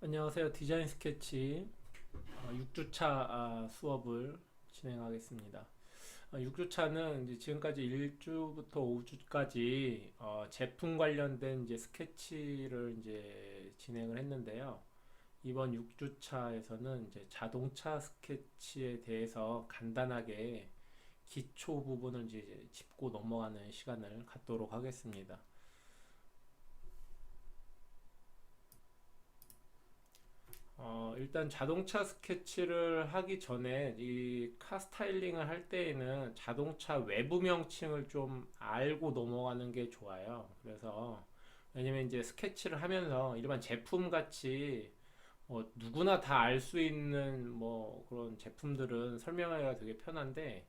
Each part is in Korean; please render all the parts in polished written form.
안녕하세요. 디자인 스케치 6주차 수업을 진행하겠습니다. 6주차는 이제 지금까지 1주부터 5주까지 제품 관련된 이제 스케치를 이제 진행을 했는데요. 이번 6주차에서는 이제 자동차 스케치에 대해서 간단하게 기초 부분을 이제 짚고 넘어가는 시간을 갖도록 하겠습니다. 일단 자동차 스케치를 하기 전에 이 카 스타일링을 할 때에는 자동차 외부 명칭을 좀 알고 넘어가는 게 좋아요. 그래서 왜냐면 이제 스케치를 하면서 일반 제품 같이 누구나 다 알 수 있는 뭐 그런 제품들은 설명하기가 되게 편한데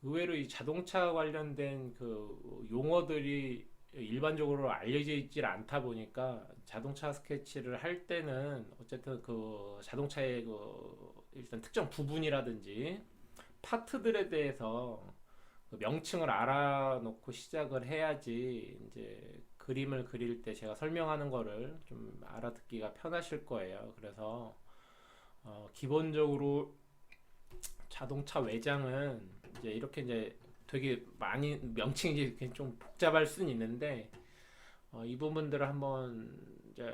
의외로 이 자동차 관련된 그 용어들이 일반적으로 알려져 있질 않다 보니까 자동차 스케치를 할 때는 어쨌든 그 자동차의 그 일단 특정 부분이라든지 파트들에 대해서 그 명칭을 알아놓고 시작을 해야지 이제 그림을 그릴 때 제가 설명하는 거를 좀 알아듣기가 편하실 거예요. 그래서 기본적으로 자동차 외장은 이제 이렇게 이제 되게 많이 명칭이 좀 복잡할 수는 있는데 이 부분들을 한번 이제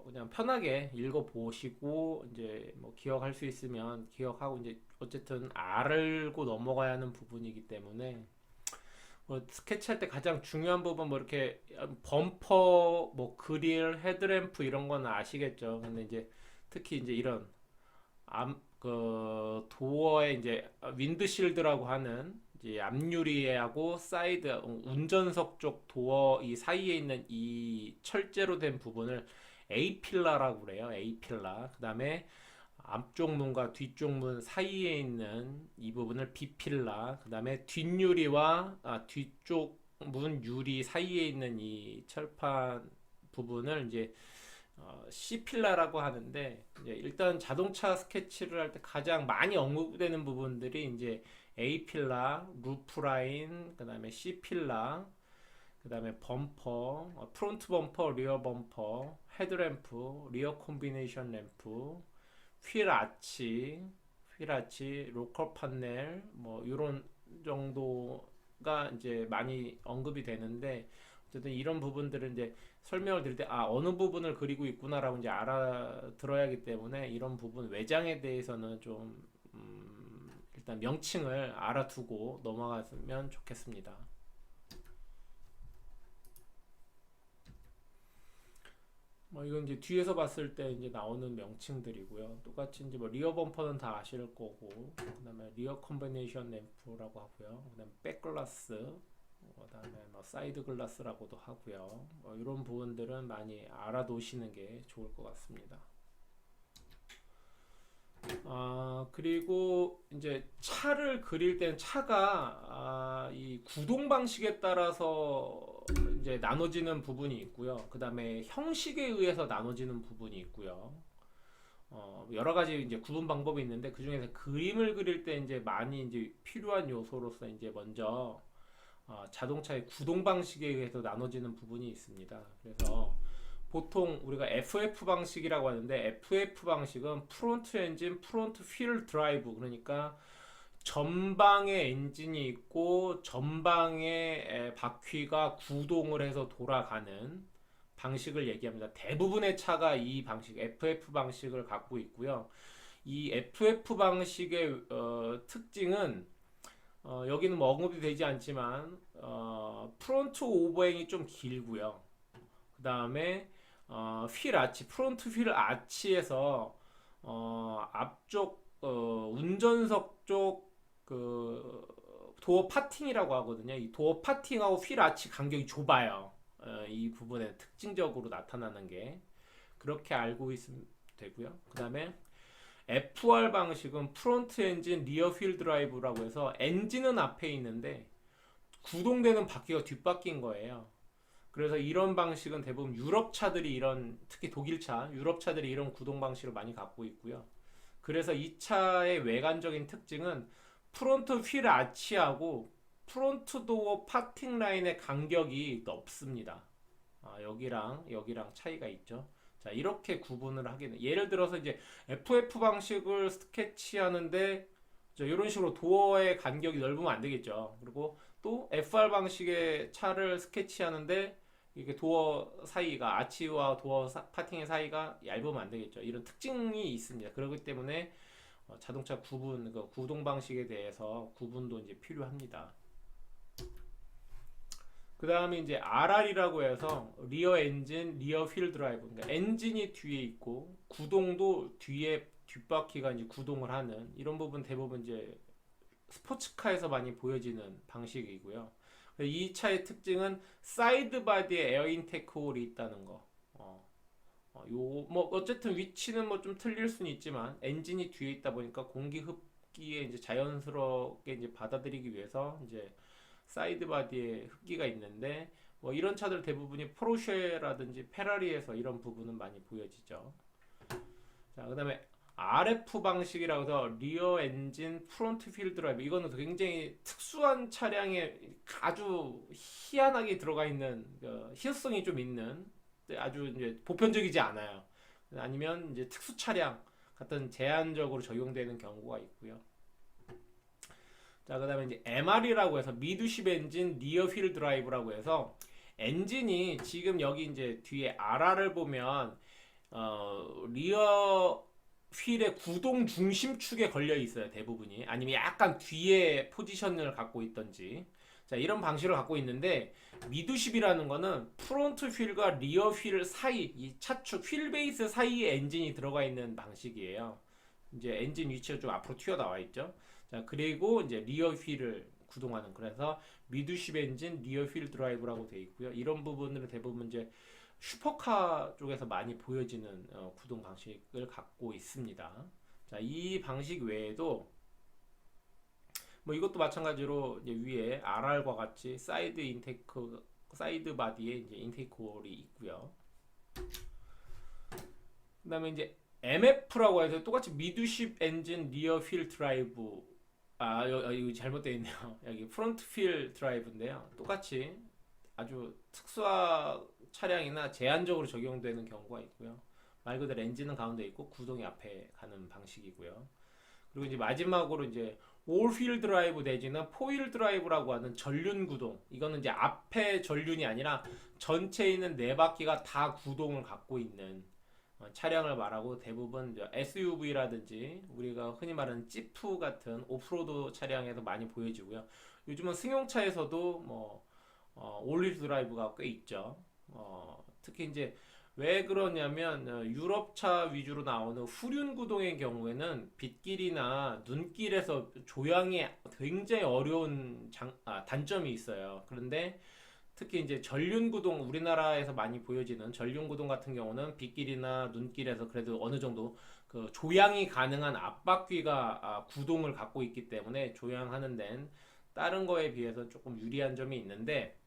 그냥 편하게 읽어 보시고 이제 뭐 기억할 수 있으면 기억하고 이제 어쨌든 알고 넘어가야 하는 부분이기 때문에 뭐 스케치할 때 가장 중요한 부분 뭐 이렇게 범퍼 뭐 그릴 헤드램프 이런 건 아시겠죠. 근데 이제 특히 이제 이런 그 도어에 이제 윈드실드라고 하는 이제 앞유리하고 사이드 운전석 쪽 도어 이 사이에 있는 이 철제로 된 부분을 A 필라라고 그래요. A 필라. 그다음에 앞쪽 문과 뒤쪽 문 사이에 있는 이 부분을 B 필라. 그다음에 뒷유리와 뒤쪽 문 유리 사이에 있는 이 철판 부분을 이제 C필라라고 하는데 이제 일단 자동차 스케치를 할 때 가장 많이 언급되는 부분들이 이제 A필라, 루프라인, 그다음에 C필라, 그다음에 범퍼, 프론트 범퍼, 리어 범퍼, 헤드램프, 리어 콤비네이션 램프, 휠 아치, 로컬 판넬 뭐 이런 정도가 이제 많이 언급이 되는데 어쨌든 이런 부분들은 이제 설명을 드릴 때 어느 부분을 그리고 있구나라고 이제 알아들어야 하기 때문에 이런 부분 외장에 대해서는 좀 일단 명칭을 알아두고 넘어갔으면 좋겠습니다. 뭐 이건 이제 뒤에서 봤을 때 이제 나오는 명칭들이고요. 똑같이 이제 뭐 리어 범퍼는 다 아실 거고, 그다음에 리어 컨비네이션 램프라고 하고요. 그다음에 백글라스, 그다음에 뭐 사이드 글라스라고도 하고요. 뭐 이런 부분들은 많이 알아두시는 게 좋을 것 같습니다. 그리고 이제 차를 그릴 때는 차가 이 구동 방식에 따라서 이제 나눠지는 부분이 있고요. 그 다음에 형식에 의해서 나눠지는 부분이 있고요. 여러 가지 이제 구분 방법이 있는데 그 중에서 그림을 그릴 때 이제 많이 이제 필요한 요소로서 이제 먼저 자동차의 구동 방식에 의해서 나눠지는 부분이 있습니다. 그래서 보통 우리가 FF 방식이라고 하는데 FF 방식은 프론트 엔진, 프론트 휠 드라이브 그러니까 전방에 엔진이 있고 전방에 바퀴가 구동을 해서 돌아가는 방식을 얘기합니다. 대부분의 차가 이 방식 FF 방식을 갖고 있고요. 이 FF 방식의 특징은 여기는 뭐 언급이 되지 않지만 프론트 오버행이 좀 길고요. 그 다음에 휠 아치, 프론트 휠 아치에서 앞쪽 운전석 쪽 그 도어 파팅이라고 하거든요. 이 도어 파팅하고 휠 아치 간격이 좁아요. 이 부분에 특징적으로 나타나는 게 그렇게 알고 있으면 되고요. 그 다음에 FR 방식은 프론트 엔진 리어 휠 드라이브라고 해서 엔진은 앞에 있는데 구동되는 바퀴가 뒷바퀴인 거예요. 그래서 이런 방식은 대부분 유럽 차들이 이런 특히 독일 차, 유럽 차들이 이런 구동 방식을 많이 갖고 있고요. 그래서 이 차의 외관적인 특징은 프론트 휠 아치하고 프론트 도어 파팅 라인의 간격이 넓습니다. 여기랑 여기랑 차이가 있죠. 자, 이렇게 구분을 하게 돼. 예를 들어서 이제 FF 방식을 스케치하는데 이런 식으로 도어의 간격이 넓으면 안 되겠죠. 그리고 또 FR 방식의 차를 스케치하는데 이게 도어 사이가 아치와 도어 파팅의 사이가 얇으면 안 되겠죠. 이런 특징이 있습니다. 그렇기 때문에 자동차 구분, 그 구동 방식에 대해서 구분도 이제 필요합니다. 그 다음에 이제 RR이라고 해서 리어 엔진, 리어 휠 드라이브. 그러니까 엔진이 뒤에 있고 구동도 뒤에 뒷바퀴가 이제 구동을 하는 이런 부분 대부분 이제 스포츠카에서 많이 보여지는 방식이고요. 이 차의 특징은 사이드 바디에 에어 인테이크 홀이 있다는 거. 뭐 어쨌든 위치는 뭐 좀 틀릴 수는 있지만 엔진이 뒤에 있다 보니까 공기 흡기에 이제 자연스럽게 이제 받아들이기 위해서 이제 사이드 바디에 흡기가 있는데 뭐 이런 차들 대부분이 포르쉐라든지 페라리에서 이런 부분은 많이 보여지죠. 자, 그다음에 RF 방식이라고 해서 리어 엔진 프론트 휠 드라이브. 이거는 굉장히 특수한 차량에 아주 희한하게 들어가 있는 희소성이 좀 있는 아주 이제 보편적이지 않아요. 아니면 이제 특수 차량 같은 제한적으로 적용되는 경우가 있고요. 자, 그다음에 이제 MR이라고 해서 미드십 엔진 리어 휠 드라이브라고 해서 엔진이 지금 여기 이제 뒤에 RR을 보면 리어 휠의 구동 중심축에 걸려 있어요. 대부분이. 아니면 약간 뒤에 포지션을 갖고 있던지. 자, 이런 방식을 갖고 있는데 미드십이라는 거는 프론트 휠과 리어 휠 사이, 이 차축 휠 베이스 사이에 엔진이 들어가 있는 방식이에요. 이제 엔진 위치가 좀 앞으로 튀어나와 있죠. 자, 그리고 이제 리어 휠을 구동하는, 그래서 미드십 엔진 리어 휠 드라이브라고 되어 있고요. 이런 부분들은 대부분 이제 슈퍼카 쪽에서 많이 보여지는 구동 방식을 갖고 있습니다. 자, 이 방식 외에도 뭐 이것도 마찬가지로 이제 위에 RR과 같이 사이드 인테이크, 사이드 바디에 이제 인테이크 홀이 있고요. 그다음에 이제 MF라고 해서 똑같이 미드십 엔진 리어 휠 드라이브. 이거 잘못되어 있네요. 여기 프론트 휠 드라이브인데요. 똑같이 아주 특수한 차량이나 제한적으로 적용되는 경우가 있고요. 말 그대로 엔진은 가운데 있고 구동이 앞에 가는 방식이고요. 그리고 이제 마지막으로 이제 올 휠 드라이브 내지는 포휠 드라이브라고 하는 전륜 구동. 이거는 이제 앞에 전륜이 아니라 전체에 있는 네 바퀴가 다 구동을 갖고 있는 차량을 말하고, 대부분 SUV라든지 우리가 흔히 말하는 지프 같은 오프로드 차량에서 많이 보여지고요. 요즘은 승용차에서도 뭐 올휠 드라이브가 꽤 있죠. 특히 이제 왜 그러냐면 유럽차 위주로 나오는 후륜 구동의 경우에는 빗길이나 눈길에서 조향이 굉장히 어려운 단점이 있어요. 그런데 특히 이제 전륜 구동, 우리나라에서 많이 보여지는 전륜 구동 같은 경우는 빗길이나 눈길에서 그래도 어느 정도 그 조향이 가능한 앞바퀴가 구동을 갖고 있기 때문에 조향하는 데는 다른 거에 비해서 조금 유리한 점이 있는데,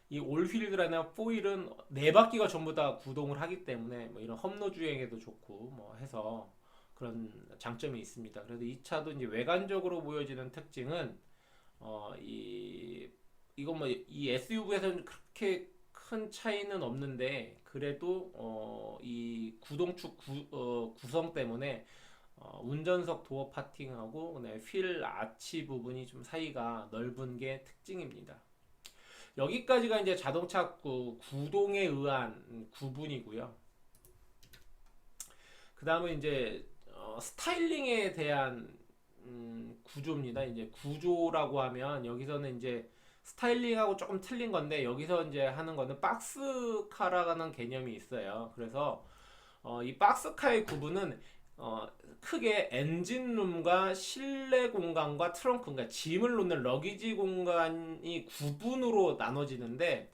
이 올휠이나 포휠은 네 바퀴가 전부 다 구동을 하기 때문에 뭐 이런 험로 주행에도 좋고 뭐 해서 그런 장점이 있습니다. 그래서 이 차도 이제 외관적으로 보여지는 특징은 이건 뭐 이 SUV에서는 그렇게 큰 차이는 없는데, 그래도 이 구동축 구성 때문에 운전석 도어 파팅하고 그다음에 휠 아치 부분이 좀 사이가 넓은 게 특징입니다. 여기까지가 이제 자동차 구동에 의한 구분이고요. 그 다음에 이제 스타일링에 대한 구조입니다. 이제 구조라고 하면 여기서는 이제 스타일링하고 조금 틀린 건데, 여기서 이제 하는 거는 박스카라는 개념이 있어요. 그래서 이 박스카의 구분은 크게 엔진룸과 실내 공간과 트렁크, 그러니까 짐을 놓는 러기지 공간이 구분으로 나눠지는데,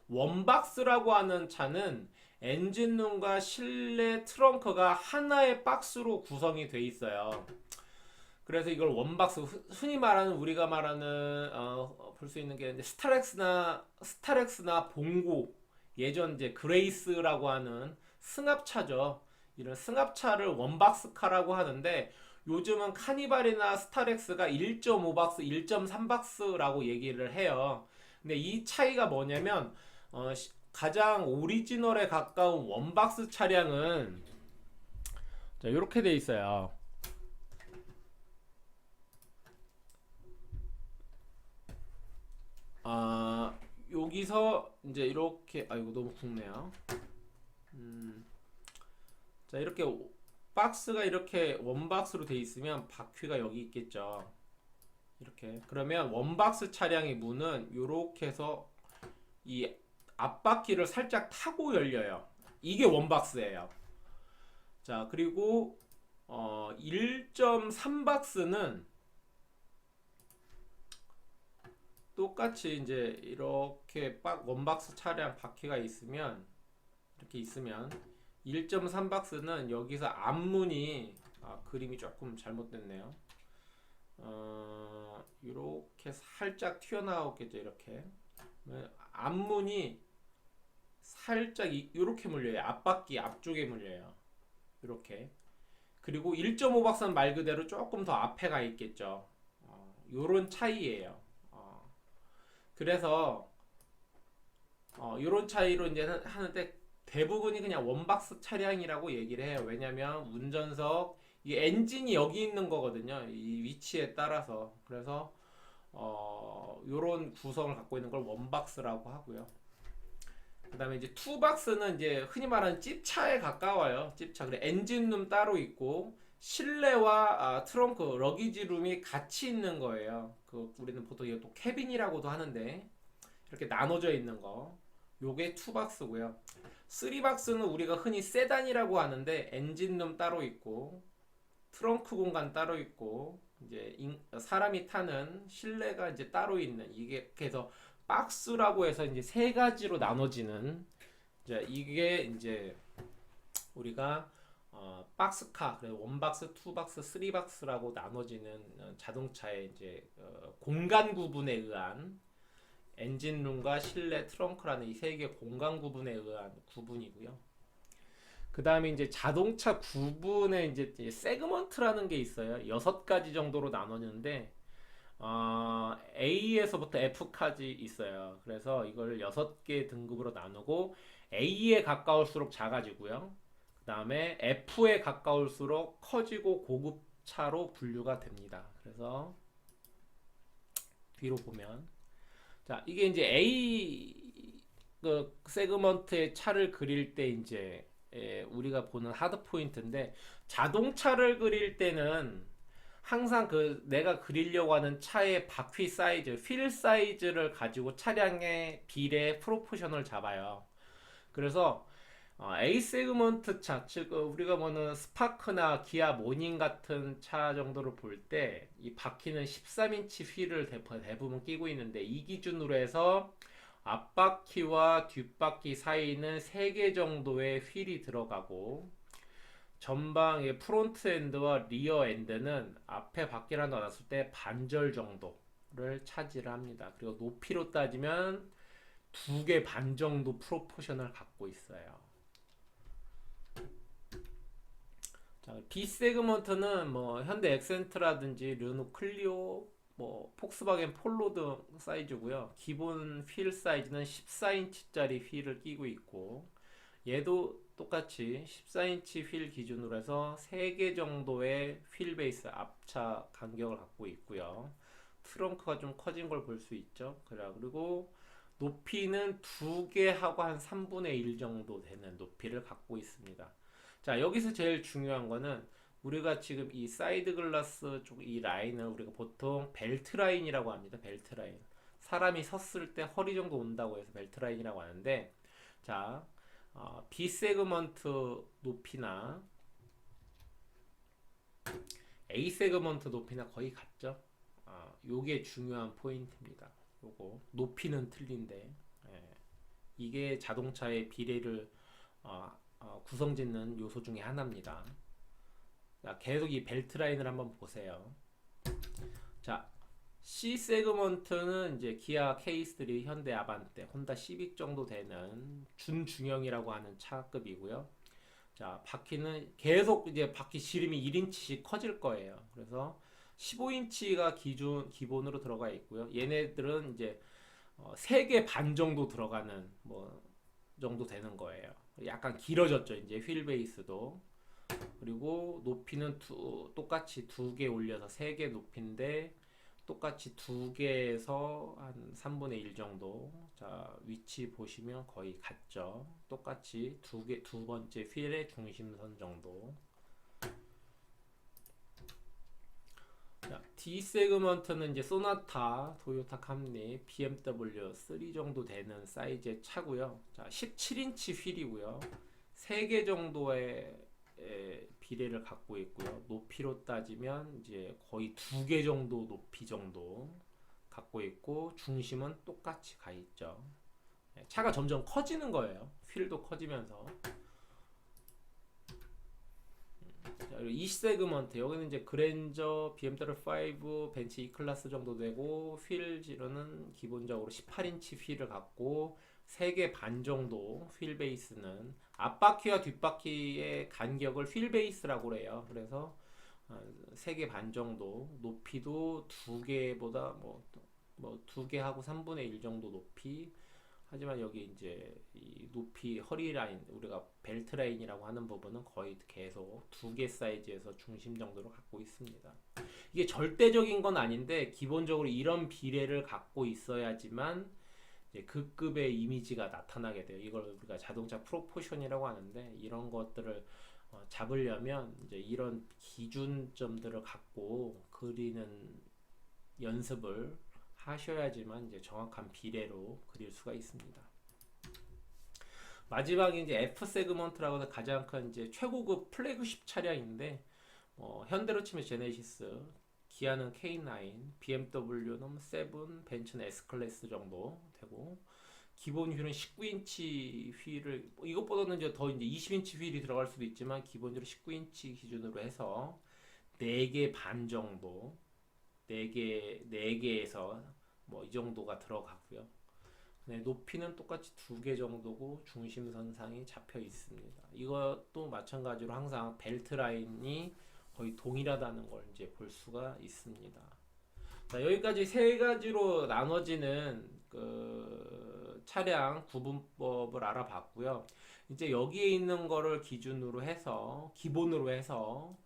원박스라고 하는 차는 엔진룸과 실내 트렁크가 하나의 박스로 구성이 돼 있어요. 그래서 이걸 원박스, 흔히 말하는 우리가 말하는 볼 수 있는 게 스타렉스나 봉고, 예전 이제 그레이스라고 하는 승합차죠. 이런 승합차를 원박스카라고 하는데, 요즘은 카니발이나 스타렉스가 1.5박스, 1.3박스라고 얘기를 해요. 근데 이 차이가 뭐냐면 가장 오리지널에 가까운 원박스 차량은 자, 이렇게 돼 있어요. 여기서 이제 이렇게 이거 너무 굵네요. 자, 이렇게 박스가 이렇게 원박스로 돼 있으면 바퀴가 여기 있겠죠. 이렇게. 그러면 원박스 차량의 문은 이렇게 해서 이 앞바퀴를 살짝 타고 열려요. 이게 원박스예요. 자, 그리고 1.3박스는 똑같이 이제 이렇게 원박스 차량 바퀴가 있으면 이렇게 있으면 1.3박스는 여기서 앞문이 그림이 조금 잘못됐네요. 이렇게 살짝 튀어나오겠죠. 이렇게 앞문이 살짝 이렇게 물려요. 앞바퀴 앞쪽에 물려요. 이렇게. 그리고 1.5박스는 말 그대로 조금 더 앞에 가 있겠죠. 요런 차이예요. 그래서 요런 차이로 이제 하는데 대부분이 그냥 원박스 차량이라고 얘기를 해요. 왜냐면 운전석 이 엔진이 여기 있는 거거든요. 이 위치에 따라서. 그래서 요런 구성을 갖고 있는 걸 원박스라고 하고요. 그 다음에 이제 투박스는 이제 흔히 말하는 찝차에 가까워요. 찝차. 그래 엔진룸 따로 있고 실내와 트렁크, 러기지룸이 같이 있는 거예요. 우리는 보통 이거 또 캐빈이라고도 하는데 이렇게 나눠져 있는 거. 요게 투박스고요. 쓰리박스는 우리가 흔히 세단이라고 하는데 엔진룸 따로 있고 트렁크 공간 따로 있고 이제 사람이 타는 실내가 이제 따로 있는 이게 그래서 박스라고 해서 이제 세 가지로 나눠지는 이게 이제 우리가 박스카, 그래서 원박스, 투박스, 쓰리박스라고 나눠지는 자동차의 이제 공간 구분에 의한 엔진룸과 실내 트렁크라는 이 세 개 공간 구분에 의한 구분이고요. 그 다음에 이제 자동차 구분에 이제 세그먼트라는 게 있어요. 6가지 정도로 나눠지는데 A에서부터 F까지 있어요. 그래서 이걸 6개 등급으로 나누고 A에 가까울수록 작아지고요. 그 다음에 F에 가까울수록 커지고 고급차로 분류가 됩니다. 그래서 뒤로 보면 자, 이게 이제 A 세그먼트의 차를 그릴 때 이제 우리가 보는 하드 포인트인데 자동차를 그릴 때는 항상 내가 그리려고 하는 차의 바퀴 사이즈, 휠 사이즈를 가지고 차량의 비례 프로포션을 잡아요. 그래서 A 세그먼트 차, 즉 우리가 보는 스파크나 기아 모닝 같은 차 정도를 볼 때 이 바퀴는 13인치 휠을 대부분 끼고 있는데 이 기준으로 해서 앞바퀴와 뒷바퀴 사이는 3개 정도의 휠이 들어가고 전방의 프론트 엔드와 리어 엔드는 앞에 바퀴랑 나눴을 때 반절 정도를 차지를 합니다. 그리고 높이로 따지면 2개 반 정도 프로포션을 갖고 있어요. 자, B 세그먼트는 뭐 현대 엑센트라든지 르노 클리오, 뭐 폭스바겐 폴로 등 사이즈고요. 기본 휠 사이즈는 14인치짜리 휠을 끼고 있고 얘도 똑같이 14인치 휠 기준으로 해서 3개 정도의 휠 베이스 앞차 간격을 갖고 있고요. 트렁크가 좀 커진 걸 볼 수 있죠. 그리고 높이는 2개하고 한 3분의 1 정도 되는 높이를 갖고 있습니다. 자, 여기서 제일 중요한 거는 우리가 지금 이 사이드 글라스 쪽 이 라인을 우리가 보통 벨트 라인이라고 합니다. 벨트 라인. 사람이 섰을 때 허리 정도 온다고 해서 벨트 라인이라고 하는데 자, B 세그먼트 높이나 A 세그먼트 높이나 거의 같죠? 요게 중요한 포인트입니다. 요거 높이는 틀린데 이게 자동차의 비례를 구성짓는 요소 중에 하나입니다. 자, 계속 이 벨트 라인을 한번 보세요. 자, C 세그먼트는 이제 기아 K3, 현대 아반떼, 혼다 시빅 정도 되는 준중형이라고 하는 차급이고요. 자, 바퀴는 계속 이제 바퀴 지름이 1인치씩 커질 거예요. 그래서 15인치가 기본으로 들어가 있고요. 얘네들은 이제 3개 반 정도 들어가는 뭐 정도 되는 거예요. 약간 길어졌죠. 이제 휠 베이스도. 그리고 높이는 똑같이 2개 올려서 3개 높이인데 똑같이 2개에서 한 3분의 1 정도. 자, 위치 보시면 거의 같죠. 똑같이 두 번째 휠의 중심선 정도. 자, D 세그먼트는 이제 소나타, 토요타 캠리, BMW 3 정도 되는 사이즈의 차고요. 자, 17인치 휠이고요. 3개 정도의 비례를 갖고 있고요. 높이로 따지면 이제 거의 2개 정도 높이 정도 갖고 있고 중심은 똑같이 가 있죠. 차가 점점 커지는 거예요. 휠도 커지면서. 자, 그리고 E 세그먼트 여기는 이제 그랜저, BMW 5, 벤츠 E 클래스 정도 되고 휠 지르는 기본적으로 18인치 휠을 갖고 3개 반 정도 휠 베이스는 앞바퀴와 뒷바퀴의 간격을 휠 베이스라고 그래요. 그래서 3개 반 정도 높이도 2개보다 뭐 2개 하고 3분의 1 정도 높이. 하지만 여기 이제 이 높이 허리 라인 우리가 벨트 라인이라고 하는 부분은 거의 계속 2개 사이즈에서 중심 정도로 갖고 있습니다. 이게 절대적인 건 아닌데 기본적으로 이런 비례를 갖고 있어야지만 이제 그 급의 이미지가 나타나게 돼요. 이걸 우리가 자동차 프로포션이라고 하는데 이런 것들을 잡으려면 이제 이런 기준점들을 갖고 그리는 연습을 하셔야지만 이제 정확한 비례로 그릴 수가 있습니다. 마지막에 이제 F 세그먼트라고 해서 가장 큰 이제 최고급 플래그십 차량인데 현대로 치면 제네시스, 기아는 K9, BMW는 7, 벤츠는 S 클래스 정도 되고 기본 휠은 19인치 휠을 이것보다는 이제 더 이제 20인치 휠이 들어갈 수도 있지만 기본적으로 19인치 기준으로 해서 4개 반 정도 4개에서 뭐 이 정도가 들어가고요. 네, 높이는 똑같이 2개 정도고 중심선상이 잡혀 있습니다. 이것도 마찬가지로 항상 벨트 라인이 거의 동일하다는 걸 이제 볼 수가 있습니다. 자, 여기까지 3가지로 나눠지는 그 차량 구분법을 알아봤고요. 이제 여기에 있는 거를 기준으로 해서 기본으로 해서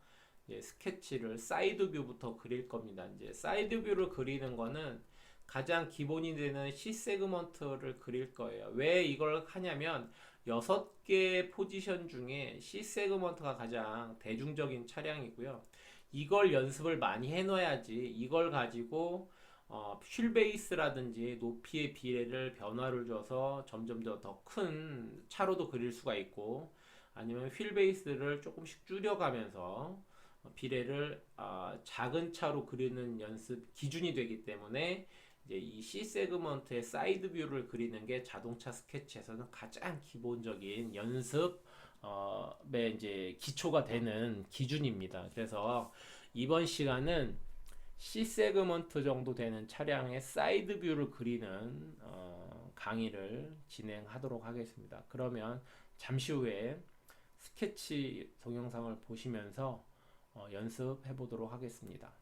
이제 스케치를 사이드 뷰부터 그릴 겁니다. 이제 사이드 뷰를 그리는 거는 가장 기본이 되는 C 세그먼트를 그릴 거예요. 왜 이걸 하냐면 6개 포지션 중에 C 세그먼트가 가장 대중적인 차량이고요. 이걸 연습을 많이 해놔야지 이걸 가지고 휠 베이스라든지 높이의 비례를 변화를 줘서 점점 더 큰 차로도 그릴 수가 있고 아니면 휠 베이스를 조금씩 줄여가면서 비례를 작은 차로 그리는 연습 기준이 되기 때문에 이제 이 C 세그먼트의 사이드 뷰를 그리는 게 자동차 스케치에서는 가장 기본적인 연습의 이제 기초가 되는 기준입니다. 그래서 이번 시간은 C 세그먼트 정도 되는 차량의 사이드 뷰를 그리는 강의를 진행하도록 하겠습니다. 그러면 잠시 후에 스케치 동영상을 보시면서 연습해 보도록 하겠습니다.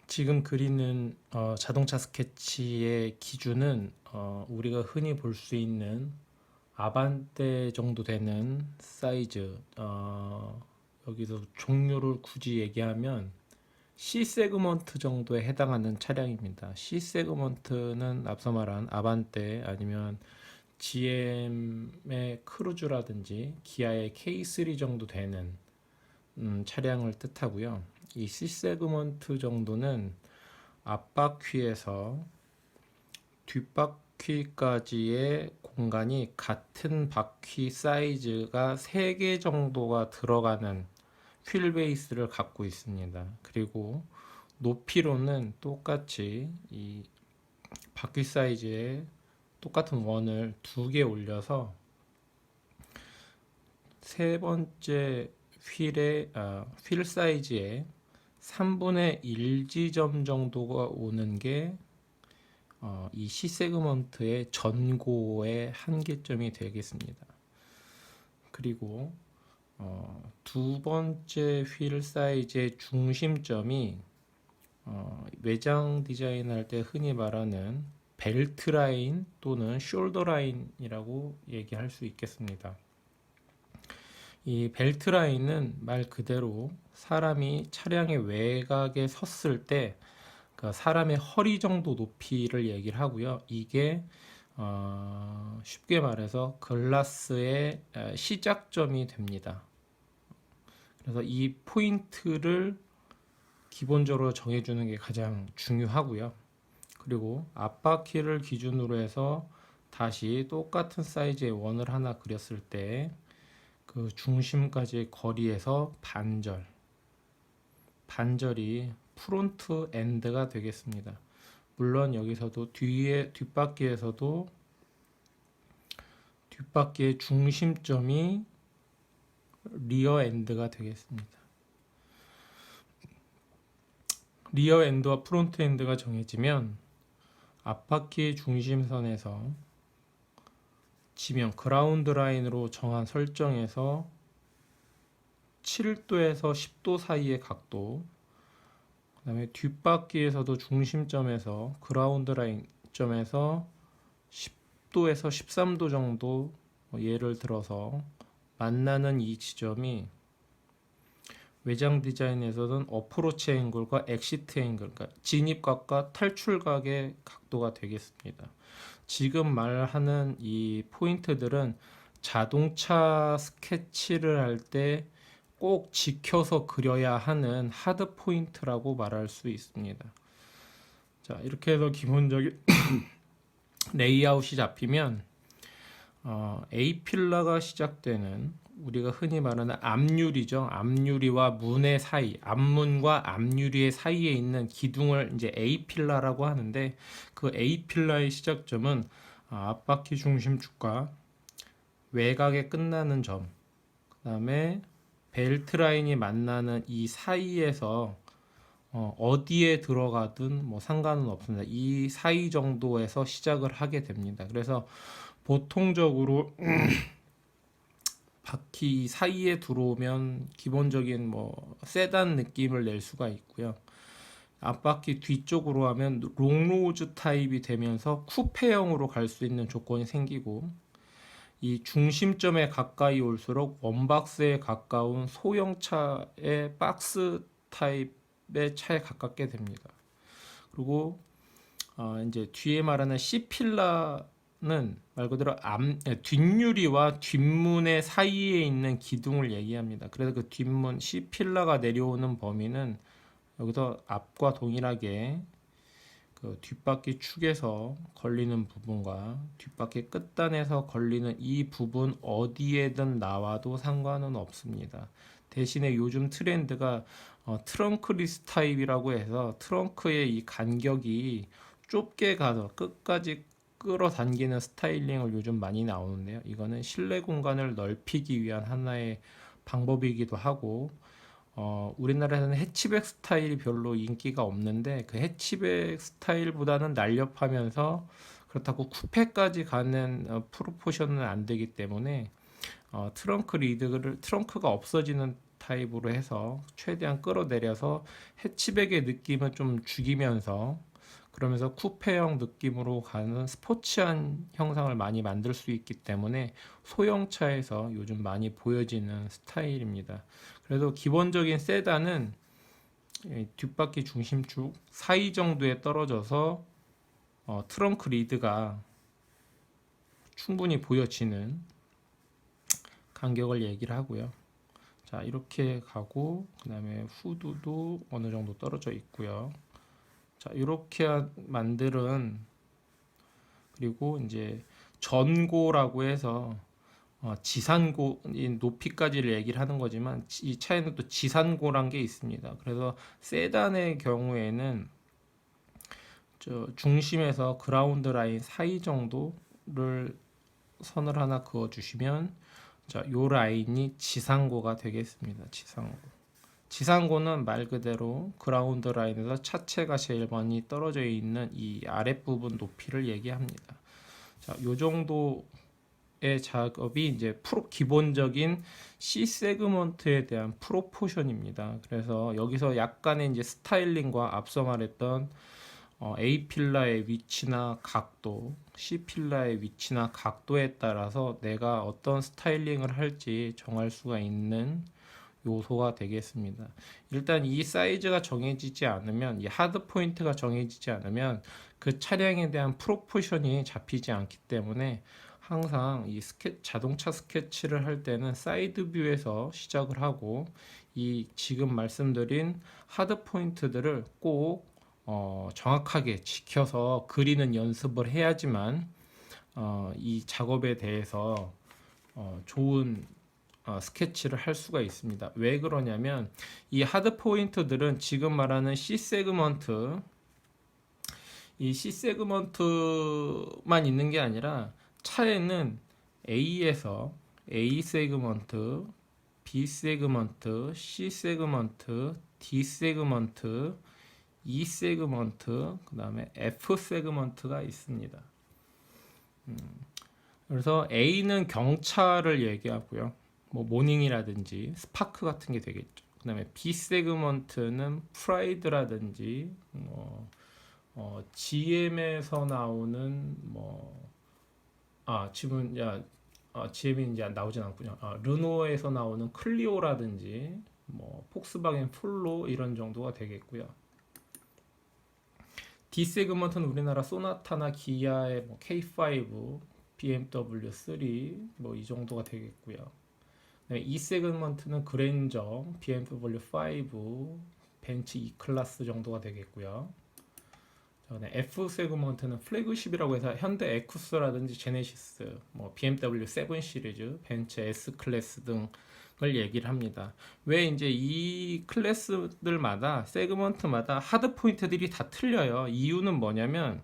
지금 그리는 자동차 스케치의 기준은 우리가 흔히 볼 수 있는 아반떼 정도 되는 사이즈. 여기서 종류를 굳이 얘기하면 C 세그먼트 정도에 해당하는 차량입니다. C 세그먼트는 앞서 말한 아반떼 아니면 GM의 크루즈라든지 기아의 K3 정도 되는 차량을 뜻하고요. 이 C 세그먼트 정도는 앞바퀴에서 뒷바퀴까지의 공간이 같은 바퀴 사이즈가 3개 정도가 들어가는 휠 베이스를 갖고 있습니다. 그리고 높이로는 똑같이 이 바퀴 사이즈에 똑같은 원을 2개 올려서 세 번째 휠 사이즈의 3분의 1 지점 정도가 오는 게 이 C 세그먼트의 전고의 한계점이 되겠습니다. 그리고 두 번째 휠 사이즈의 중심점이 외장 디자인할 때 흔히 말하는 벨트 라인 또는 숄더 라인이라고 얘기할 수 있겠습니다. 이 벨트 라인은 말 그대로 사람이 차량의 외곽에 섰을 때 그 사람의 허리 정도 높이를 얘기를 하고요. 이게 쉽게 말해서 글라스의 시작점이 됩니다. 그래서 이 포인트를 기본적으로 정해주는 게 가장 중요하고요. 그리고 앞바퀴를 기준으로 해서 다시 똑같은 사이즈의 원을 하나 그렸을 때 그 중심까지의 거리에서 반절이 프론트 엔드가 되겠습니다. 물론 여기서도 뒷바퀴에서도 뒷바퀴의 중심점이 리어 엔드가 되겠습니다. 리어 엔드와 프론트 엔드가 정해지면 앞바퀴의 중심선에서 지면 그라운드 라인으로 정한 설정에서 7도에서 10도 사이의 각도, 그 다음에 뒷바퀴에서도 중심점에서 그라운드 라인 점에서 10도에서 13도 정도, 예를 들어서 만나는 이 지점이 외장 디자인에서는 어프로치 앵글과 엑시트 앵글, 그러니까 진입각과 탈출각의 각도가 되겠습니다. 지금 말하는 이 포인트들은 자동차 스케치를 할 때 꼭 지켜서 그려야 하는 하드 포인트라고 말할 수 있습니다. 자, 이렇게 해서 기본적인 레이아웃이 잡히면 A 필러가 시작되는 우리가 흔히 말하는 앞유리죠. 앞유리와 문의 사이, 앞문과 앞유리의 사이에 있는 기둥을 이제 A 필러라고 하는데 그 A 필러의 시작점은 앞바퀴 중심축과 외곽에 끝나는 점, 그다음에 벨트 라인이 만나는 이 사이에서 어디에 들어가든 뭐 상관은 없습니다. 이 사이 정도에서 시작을 하게 됩니다. 그래서 보통적으로 바퀴 사이에 들어오면 기본적인 뭐 세단 느낌을 낼 수가 있고요. 앞바퀴 뒤쪽으로 하면 롱로즈 타입이 되면서 쿠페형으로 갈 수 있는 조건이 생기고, 이 중심점에 가까이 올수록 원박스에 가까운 소형차의 박스 타입의 차에 가깝게 됩니다. 그리고 이제 뒤에 말하는 C필라는 말 그대로 뒷유리와 뒷문의 사이에 있는 기둥을 얘기합니다. 그래서 그 뒷문 C필라가 내려오는 범위는 여기서 앞과 동일하게 그 뒷바퀴 축에서 걸리는 부분과 뒷바퀴 끝단에서 걸리는 이 부분 어디에든 나와도 상관은 없습니다. 대신에 요즘 트렌드가 트렁크 리스 타입이라고 해서 트렁크의 이 간격이 좁게 가서 끝까지 끌어당기는 스타일링을 요즘 많이 나오는데요. 이거는 실내 공간을 넓히기 위한 하나의 방법이기도 하고, 우리나라에서는 해치백 스타일이 별로 인기가 없는데 그 해치백 스타일보다는 날렵하면서 그렇다고 쿠페까지 가는 프로포션은 안 되기 때문에 트렁크가 없어지는 타입으로 해서 최대한 끌어내려서 해치백의 느낌을 좀 죽이면서, 그러면서 쿠페형 느낌으로 가는 스포츠한 형상을 많이 만들 수 있기 때문에 소형차에서 요즘 많이 보여지는 스타일입니다. 그래도 기본적인 세단은 뒷바퀴 중심축 사이 정도에 떨어져서 트렁크 리드가 충분히 보여지는 간격을 얘기를 하고요. 자, 이렇게 가고 그다음에 후드도 어느 정도 떨어져 있고요. 자, 이렇게 만들은 그리고 이제 전고라고 해서 지산고 이 높이까지를 얘기를 하는 거지만 이 차에는 또 지산고란 게 있습니다. 그래서 세단의 경우에는 저 중심에서 그라운드 라인 사이 정도를 선을 하나 그어 주시면 자, 요 라인이 지상고가 되겠습니다. 지상고. 지상고는 말 그대로 그라운드 라인에서 차체가 제일 많이 떨어져 있는 이 아랫부분 높이를 얘기합니다. 자, 요 정도의 작업이 이제 기본적인 C 세그먼트에 대한 프로포션입니다. 그래서 여기서 약간의 이제 스타일링과 앞서 말했던 A 필라의 위치나 각도, C 필라의 위치나 각도에 따라서 내가 어떤 스타일링을 할지 정할 수가 있는 요소가 되겠습니다. 일단 이 사이즈가 정해지지 않으면, 이 하드 포인트가 정해지지 않으면 그 차량에 대한 프로포션이 잡히지 않기 때문에 항상 이 자동차 스케치를 할 때는 사이드 뷰에서 시작을 하고 이 지금 말씀드린 하드 포인트들을 꼭 정확하게 지켜서 그리는 연습을 해야지만 이 작업에 대해서 좋은 스케치를 할 수가 있습니다. 왜 그러냐면 이 하드 포인트들은 지금 말하는 C 세그먼트, 이 C 세그먼트만 있는 게 아니라 차에는 A에서 A 세그먼트, B 세그먼트, C 세그먼트, D 세그먼트, E 세그먼트, 그 다음에 F 세그먼트가 있습니다. 그래서 A는 경차를 얘기하고요. 뭐 모닝이라든지 스파크 같은 게 되겠죠. 그 다음에 B 세그먼트는 프라이드라든지 GM에서 나오는 지금 GM이 이제 나오진 않군요. 르노에서 나오는 클리오라든지 폭스바겐 플로 이런 정도가 되겠고요. D 세그먼트는 우리나라 소나타나 기아의 K5, BMW 3 이 정도가 되겠고요. E 세그먼트는 그랜저, BMW 5, 벤츠 E 클래스 정도가 되겠고요. F 세그먼트는 플래그십이라고 해서 현대 에쿠스라든지 제네시스, BMW 7 시리즈, 벤츠 S 클래스 등을 얘기를 합니다. 왜 이제 이 클래스들마다 세그먼트마다 하드 포인트들이 다 틀려요. 이유는 뭐냐면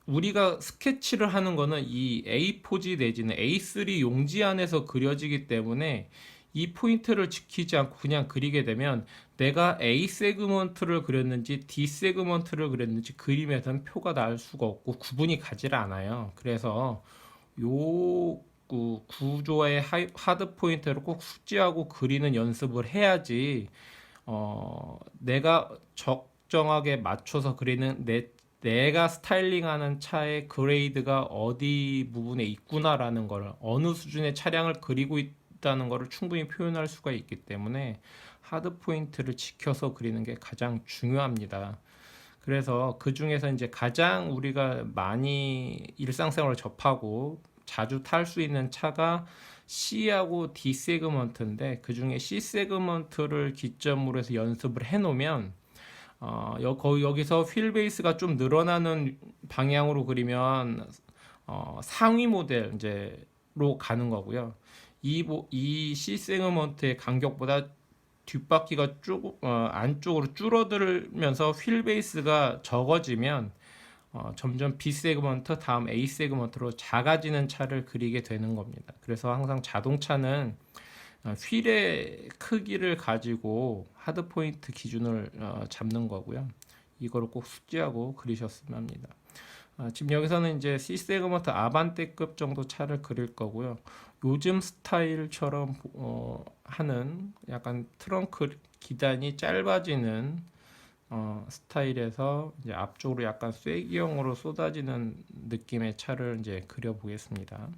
우리가 스케치를 하는 거는 이 A4지 내지는 A3 용지 안에서 그려지기 때문에 이 포인트를 지키지 않고 그냥 그리게 되면 내가 A 세그먼트를 그렸는지 D 세그먼트를 그렸는지 그림에서는 표가 나올 수가 없고 구분이 가지를 않아요. 그래서 요 구조의 하드 포인트를 꼭 숙지하고 그리는 연습을 해야지 내가 적정하게 맞춰서 그리는 내가 스타일링하는 차의 그레이드가 어디 부분에 있구나라는 걸 어느 수준의 차량을 그리고 있다는 것을 충분히 표현할 수가 있기 때문에 하드 포인트를 지켜서 그리는 게 가장 중요합니다. 그래서 그 중에서 이제 가장 우리가 많이 일상생활을 접하고 자주 탈 수 있는 차가 C하고 D 세그먼트인데 그 중에 C 세그먼트를 기점으로 해서 연습을 해놓으면 여기서 휠 베이스가 좀 늘어나는 방향으로 그리면 상위 모델 이제로 가는 거고요. 이 C 세그먼트의 간격보다 뒷바퀴가 안쪽으로 줄어들면서 휠 베이스가 적어지면 점점 B 세그먼트 다음 A 세그먼트로 작아지는 차를 그리게 되는 겁니다. 그래서 항상 자동차는 휠의 크기를 가지고 하드 포인트 기준을 잡는 거고요. 이거를 꼭 숙지하고 그리셨으면 합니다. 지금 여기서는 이제 C 세그먼트 아반떼급 정도 차를 그릴 거고요. 요즘 스타일처럼 하는 약간 트렁크 기단이 짧아지는 스타일에서 이제 앞쪽으로 약간 쐐기형으로 쏟아지는 느낌의 차를 이제 그려 보겠습니다.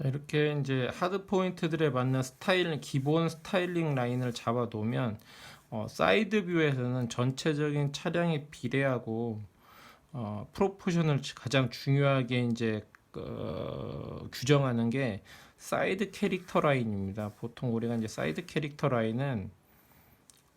이렇게 이제 하드 포인트들에 맞는 스타일, 기본 스타일링 라인을 잡아 놓으면 사이드 뷰에서는 전체적인 차량의 비례하고 프로포션을 가장 중요하게 이제 규정하는 게 사이드 캐릭터 라인입니다. 보통 우리가 이제 사이드 캐릭터 라인은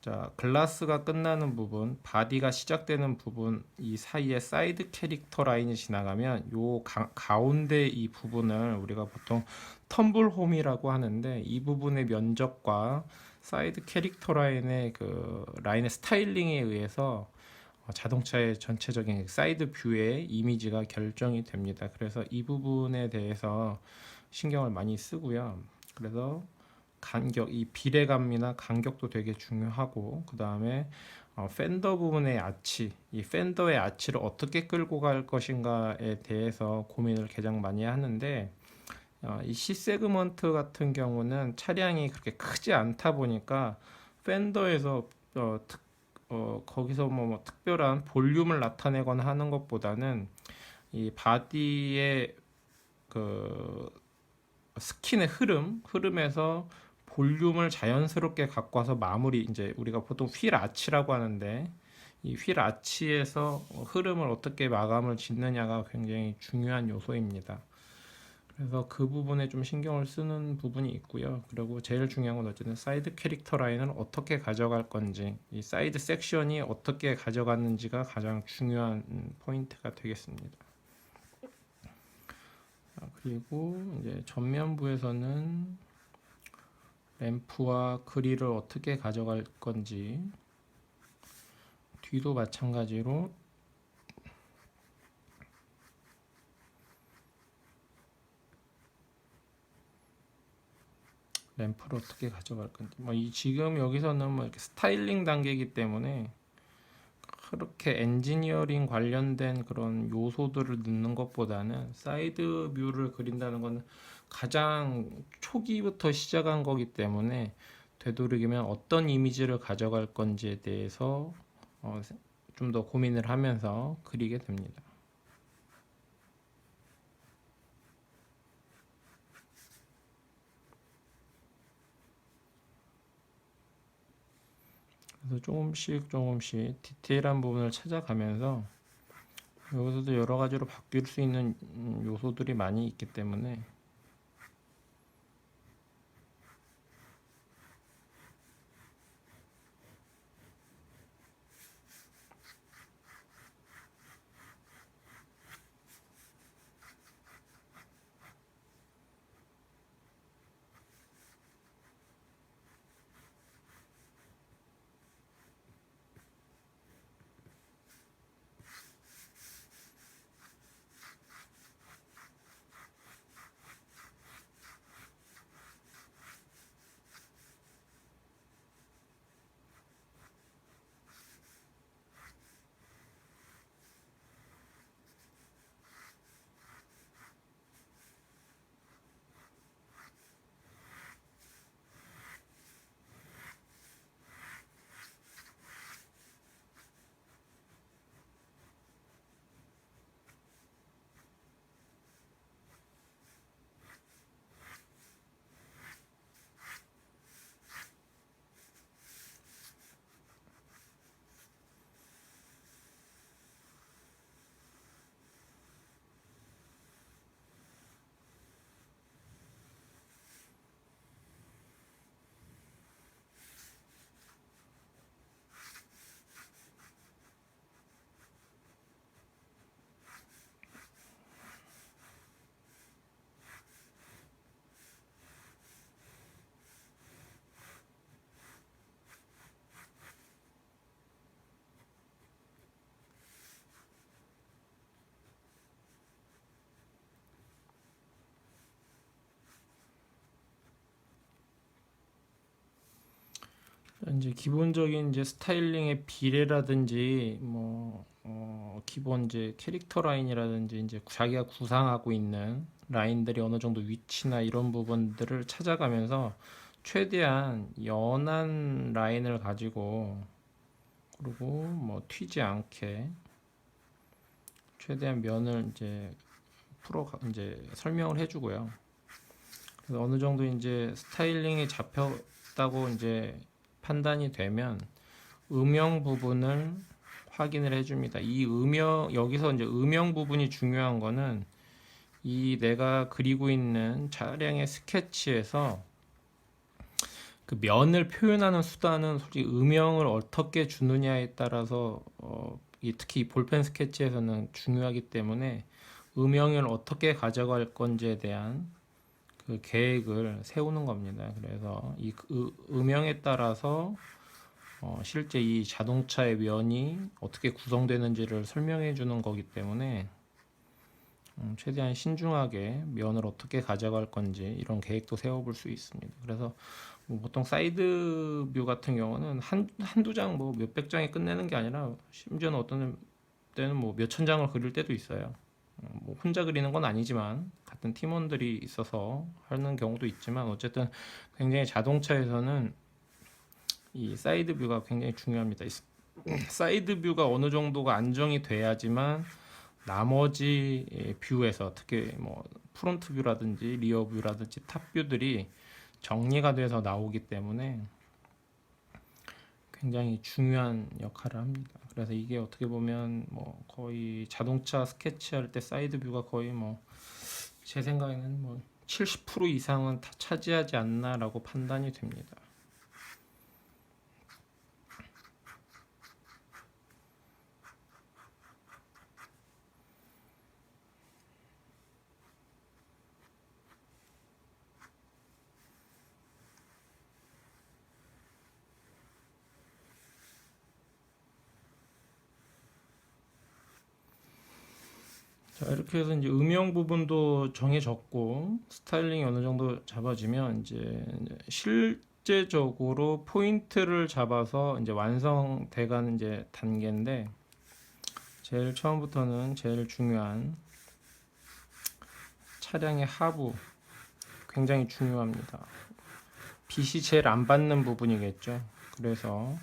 자, 글라스가 끝나는 부분, 바디가 시작되는 부분 이 사이에 사이드 캐릭터 라인이 지나가면 요 가운데 이 부분을 우리가 보통 텀블홈이라고 하는데 이 부분의 면적과 사이드 캐릭터 라인의 그 라인의 스타일링에 의해서 자동차의 전체적인 사이드 뷰의 이미지가 결정이 됩니다. 그래서 이 부분에 대해서 신경을 많이 쓰고요. 그래서 간격, 이 비례감이나 간격도 되게 중요하고 그 다음에 팬더 부분의 아치, 이 팬더의 아치를 어떻게 끌고 갈 것인가에 대해서 고민을 가장 많이 하는데 이 C 세그먼트 같은 경우는 차량이 그렇게 크지 않다 보니까 팬더에서 거기서 뭐 특별한 볼륨을 나타내거나 하는 것보다는 이 바디의 그 스킨의 흐름에서 볼륨을 자연스럽게 갖고 와서 마무리 이제 우리가 보통 휠 아치라고 하는데 이 휠 아치에서 흐름을 어떻게 마감을 짓느냐가 굉장히 중요한 요소입니다. 그래서 그 부분에 좀 신경을 쓰는 부분이 있고요. 그리고 제일 중요한 건 어쨌든 사이드 캐릭터 라인을 어떻게 가져갈 건지, 이 사이드 섹션이 어떻게 가져갔는지가 가장 중요한 포인트가 되겠습니다. 그리고 이제 전면부에서는 램프와 그릴을 어떻게 가져갈 건지, 뒤도 마찬가지로 램프를 어떻게 가져갈 건지, 뭐 이 지금 여기서는 뭐 이렇게 스타일링 단계이기 때문에 그렇게 엔지니어링 관련된 그런 요소들을 넣는 것보다는 사이드 뷰를 그린다는 건 가장 초기부터 시작한 거기 때문에 되도록이면 어떤 이미지를 가져갈 건지에 대해서 좀 더 고민을 하면서 그리게 됩니다. 그래서 조금씩 디테일한 부분을 찾아가면서 여기서도 여러 가지로 바뀔 수 있는 요소들이 많이 있기 때문에 이제 기본적인 이제 스타일링의 비례라든지 기본 이제 캐릭터 라인이라든지 이제 자기가 구상하고 있는 라인들이 어느 정도 위치나 이런 부분들을 찾아가면서 최대한 연한 라인을 가지고 그리고 뭐 튀지 않게 최대한 면을 이제 이제 설명을 해주고요. 그래서 어느 정도 이제 스타일링이 잡혔다고 이제 판단이 되면 음영 부분을 확인을 해줍니다. 이 여기서 이제 음영 부분이 중요한 거는 이 내가 그리고 있는 차량의 스케치에서 그 면을 표현하는 수단은 솔직히 음영을 어떻게 주느냐에 따라서 특히 이 볼펜 스케치에서는 중요하기 때문에 음영을 어떻게 가져갈 건지에 대한 그 계획을 세우는 겁니다. 그래서 이 음영에 따라서 실제 이 자동차의 면이 어떻게 구성되는지를 설명해 주는 거기 때문에 최대한 신중하게 면을 어떻게 가져갈 건지 이런 계획도 세워볼 수 있습니다. 그래서 뭐 보통 사이드 뷰 같은 경우는 한두 장 뭐 몇백 장에 끝내는 게 아니라 심지어는 어떤 때는 뭐 몇천 장을 그릴 때도 있어요. 뭐 혼자 그리는 건 아니지만 같은 팀원들이 있어서 하는 경우도 있지만 어쨌든 굉장히 자동차에서는 이 사이드 뷰가 굉장히 중요합니다. 사이드 뷰가 어느 정도가 안정이 돼야지만 나머지 뷰에서 특히 뭐 프론트 뷰라든지 리어 뷰라든지 탑 뷰들이 정리가 돼서 나오기 때문에 굉장히 중요한 역할을 합니다. 그래서 이게 어떻게 보면 뭐 거의 자동차 스케치할 때 사이드 뷰가 거의 뭐 제 생각에는 뭐 70% 이상은 다 차지하지 않나라고 판단이 됩니다. 자, 이렇게 해서 이제 음영 부분도 정해졌고 스타일링이 어느 정도 잡아지면 이제 실제적으로 포인트를 잡아서 이제 완성돼가는 이제 단계인데 제일 처음부터는 제일 중요한 차량의 하부 굉장히 중요합니다. 빛이 제일 안 받는 부분이겠죠. 그래서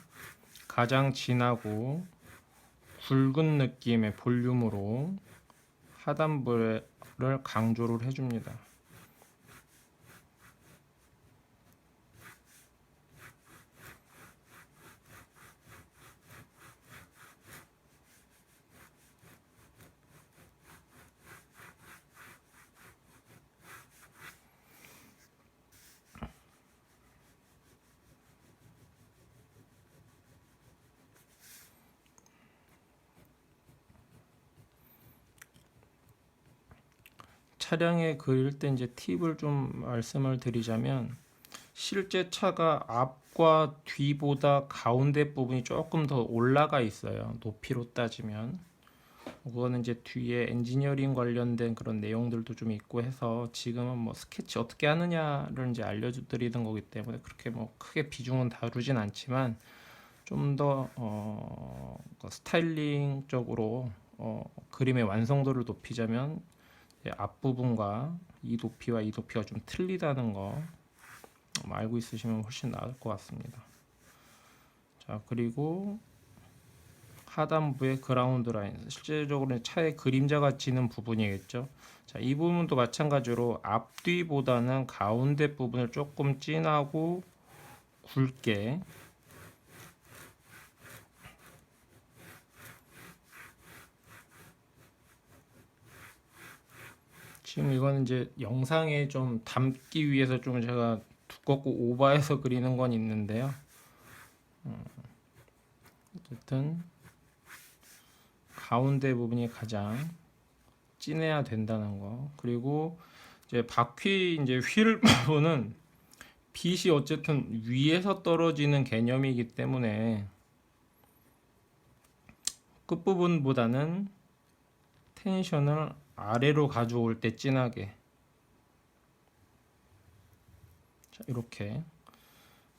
가장 진하고 굵은 느낌의 볼륨으로 하단부를 강조를 해줍니다. 차량에 그릴 때 이제 팁을 좀 말씀을 드리자면 실제 차가 앞과 뒤보다 가운데 부분이 조금 더 올라가 있어요. 높이로 따지면. 그거는 이제 뒤에 엔지니어링 관련된 그런 내용들도 좀 있고 해서 지금은 뭐 스케치 어떻게 하느냐를 이제 알려드리는 거기 때문에 그렇게 뭐 크게 비중은 다루진 않지만 좀 더 스타일링적으로 그림의 완성도를 높이자면 앞부분과 이 높이와 이 높이가 좀 틀리다는 거 알고 있으시면 훨씬 나을 것 같습니다. 자, 그리고 하단부의 그라운드 라인, 실제적으로 차의 그림자가 지는 부분이겠죠. 자, 이 부분도 마찬가지로 앞뒤보다는 가운데 부분을 조금 진하고 굵게 지금 이거는 이제 영상에 좀 담기 위해서 좀 제가 두껍고 오버해서 그리는 건 있는데요. 어쨌든 가운데 부분이 가장 진해야 된다는 거. 그리고 이제 바퀴 이제 휠 부분은 빛이 어쨌든 위에서 떨어지는 개념이기 때문에 끝부분보다는 텐션을 아래로 가져올 때 진하게 자, 이렇게.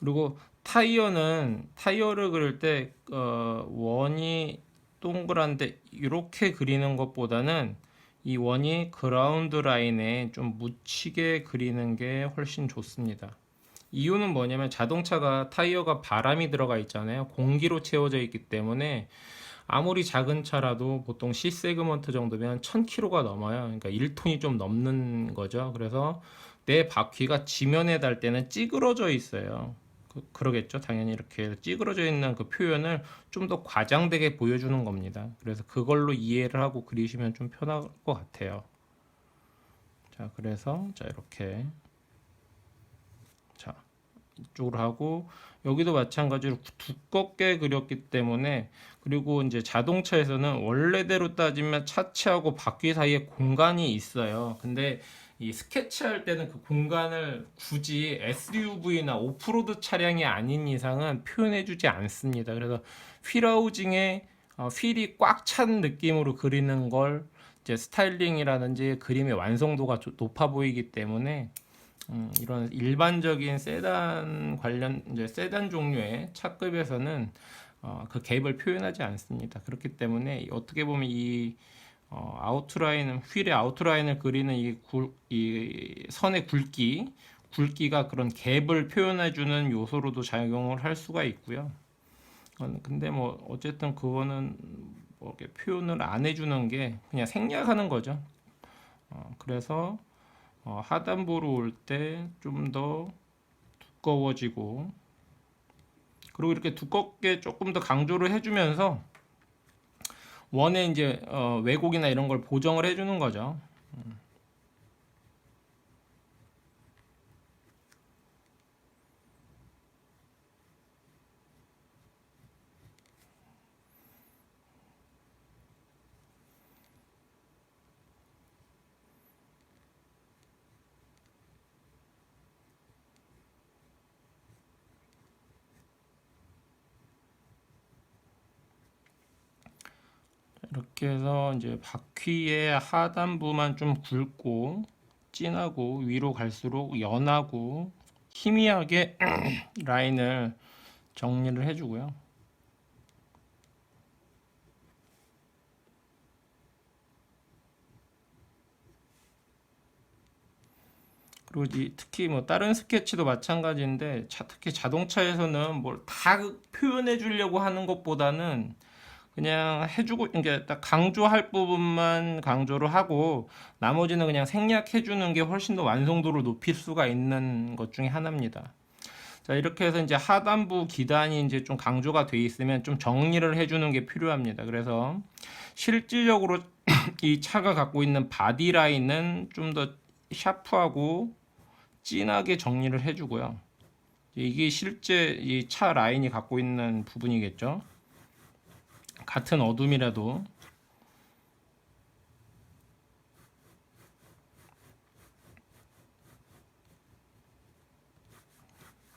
그리고 타이어를 그릴 때 원이 동그란데 이렇게 그리는 것보다는 이 원이 그라운드 라인에 좀 묻히게 그리는 게 훨씬 좋습니다. 이유는 뭐냐면 자동차가 타이어가 바람이 들어가 있잖아요. 공기로 채워져 있기 때문에 아무리 작은 차라도 보통 C 세그먼트 정도면 1000km가 넘어요. 그러니까 1톤이 좀 넘는 거죠. 그래서 내 바퀴가 지면에 닿을 때는 찌그러져 있어요. 그러겠죠. 당연히 이렇게 찌그러져 있는 그 표현을 좀 더 과장되게 보여주는 겁니다. 그래서 그걸로 이해를 하고 그리시면 좀 편할 것 같아요. 자, 그래서 자 이렇게 자 이쪽으로 하고 여기도 마찬가지로 두껍게 그렸기 때문에 그리고 이제 자동차에서는 원래대로 따지면 차체하고 바퀴 사이에 공간이 있어요. 근데 이 스케치할 때는 그 공간을 굳이 SUV나 오프로드 차량이 아닌 이상은 표현해주지 않습니다. 그래서 휠하우징에 휠이 꽉 찬 느낌으로 그리는 걸 이제 스타일링이라든지 그림의 완성도가 높아 보이기 때문에 이런 일반적인 세단 관련 이제 세단 종류의 차급에서는 그 갭을 표현하지 않습니다. 그렇기 때문에 어떻게 보면 이 아웃라인 휠의 아웃라인을 그리는 이 선의 굵기가 그런 갭을 표현해주는 요소로도 작용을 할 수가 있고요. 근데 뭐 어쨌든 그거는 뭐 이렇게 표현을 안 해주는 게 그냥 생략하는 거죠. 그래서 하단부로 올 때 좀 더 두꺼워지고 그리고 이렇게 두껍게 조금 더 강조를 해주면서 원의 이제 왜곡이나 이런 걸 보정을 해주는 거죠. 이렇게 해서 이제 바퀴의 하단부만 좀 굵고 진하고 위로 갈수록 연하고 희미하게 라인을 정리를 해주고요. 그리고 특히 뭐 다른 스케치도 마찬가지인데 특히 자동차에서는 뭘 다 표현해 주려고 하는 것보다는 그냥 해주고 이게 딱 강조할 부분만 강조를 하고 나머지는 그냥 생략해 주는 게 훨씬 더 완성도를 높일 수가 있는 것 중에 하나입니다. 자, 이렇게 해서 이제 하단부 기단이 이제 좀 강조가 돼 있으면 좀 정리를 해 주는 게 필요합니다. 그래서 실질적으로 이 차가 갖고 있는 바디 라인은 좀 더 샤프하고 진하게 정리를 해주고요. 이게 실제 이 차 라인이 갖고 있는 부분이겠죠. 같은 어둠이라도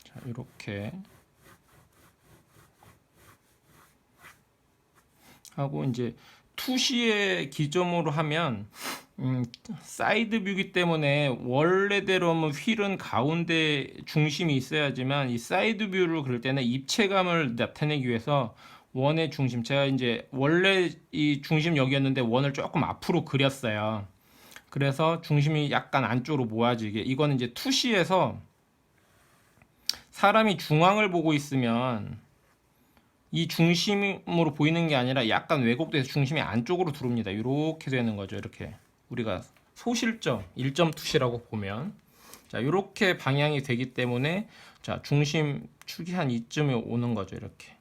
자, 이렇게 하고 이제 투시의 기점으로 하면 사이드 뷰이기 때문에 원래대로면 휠은 가운데 중심이 있어야지만 이 사이드 뷰를 그릴 때는 입체감을 나타내기 위해서 원의 중심 제가 이제 원래 이 중심 여기였는데 원을 조금 앞으로 그렸어요. 그래서 중심이 약간 안쪽으로 모아지게 이거는 이제 투시에서 사람이 중앙을 보고 있으면 이 중심으로 보이는 게 아니라 약간 왜곡돼서 중심이 안쪽으로 들어옵니다. 이렇게 되는 거죠. 이렇게 우리가 소실점 1점 투시라고 보면 자 이렇게 방향이 되기 때문에 자 중심 축이 한 이쯤에 오는 거죠. 이렇게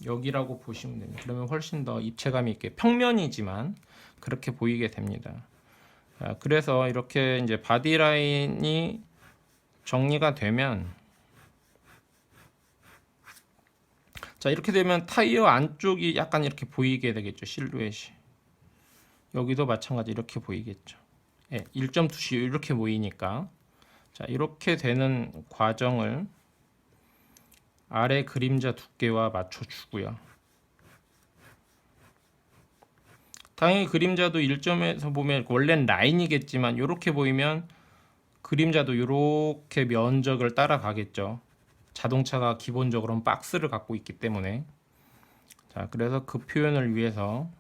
여기라고 보시면 됩니다. 그러면 훨씬 더 입체감이 있게 평면이지만 그렇게 보이게 됩니다. 자, 그래서 이렇게 이제 바디 라인이 정리가 되면 자 이렇게 되면 타이어 안쪽이 약간 이렇게 보이게 되겠죠. 실루엣이 여기도 마찬가지 이렇게 보이겠죠. 예, 1점 투시 이렇게 보이니까 자 이렇게 되는 과정을 아래 그림자 두께와 맞춰주고요. 당연히 그림자도 1점에서 보면 원래는 라인이겠지만 이렇게 보이면 그림자도 이렇게 면적을 따라가겠죠. 자동차가 기본적으로는 박스를 갖고 있기 때문에 자 그래서 그 표현을 위해서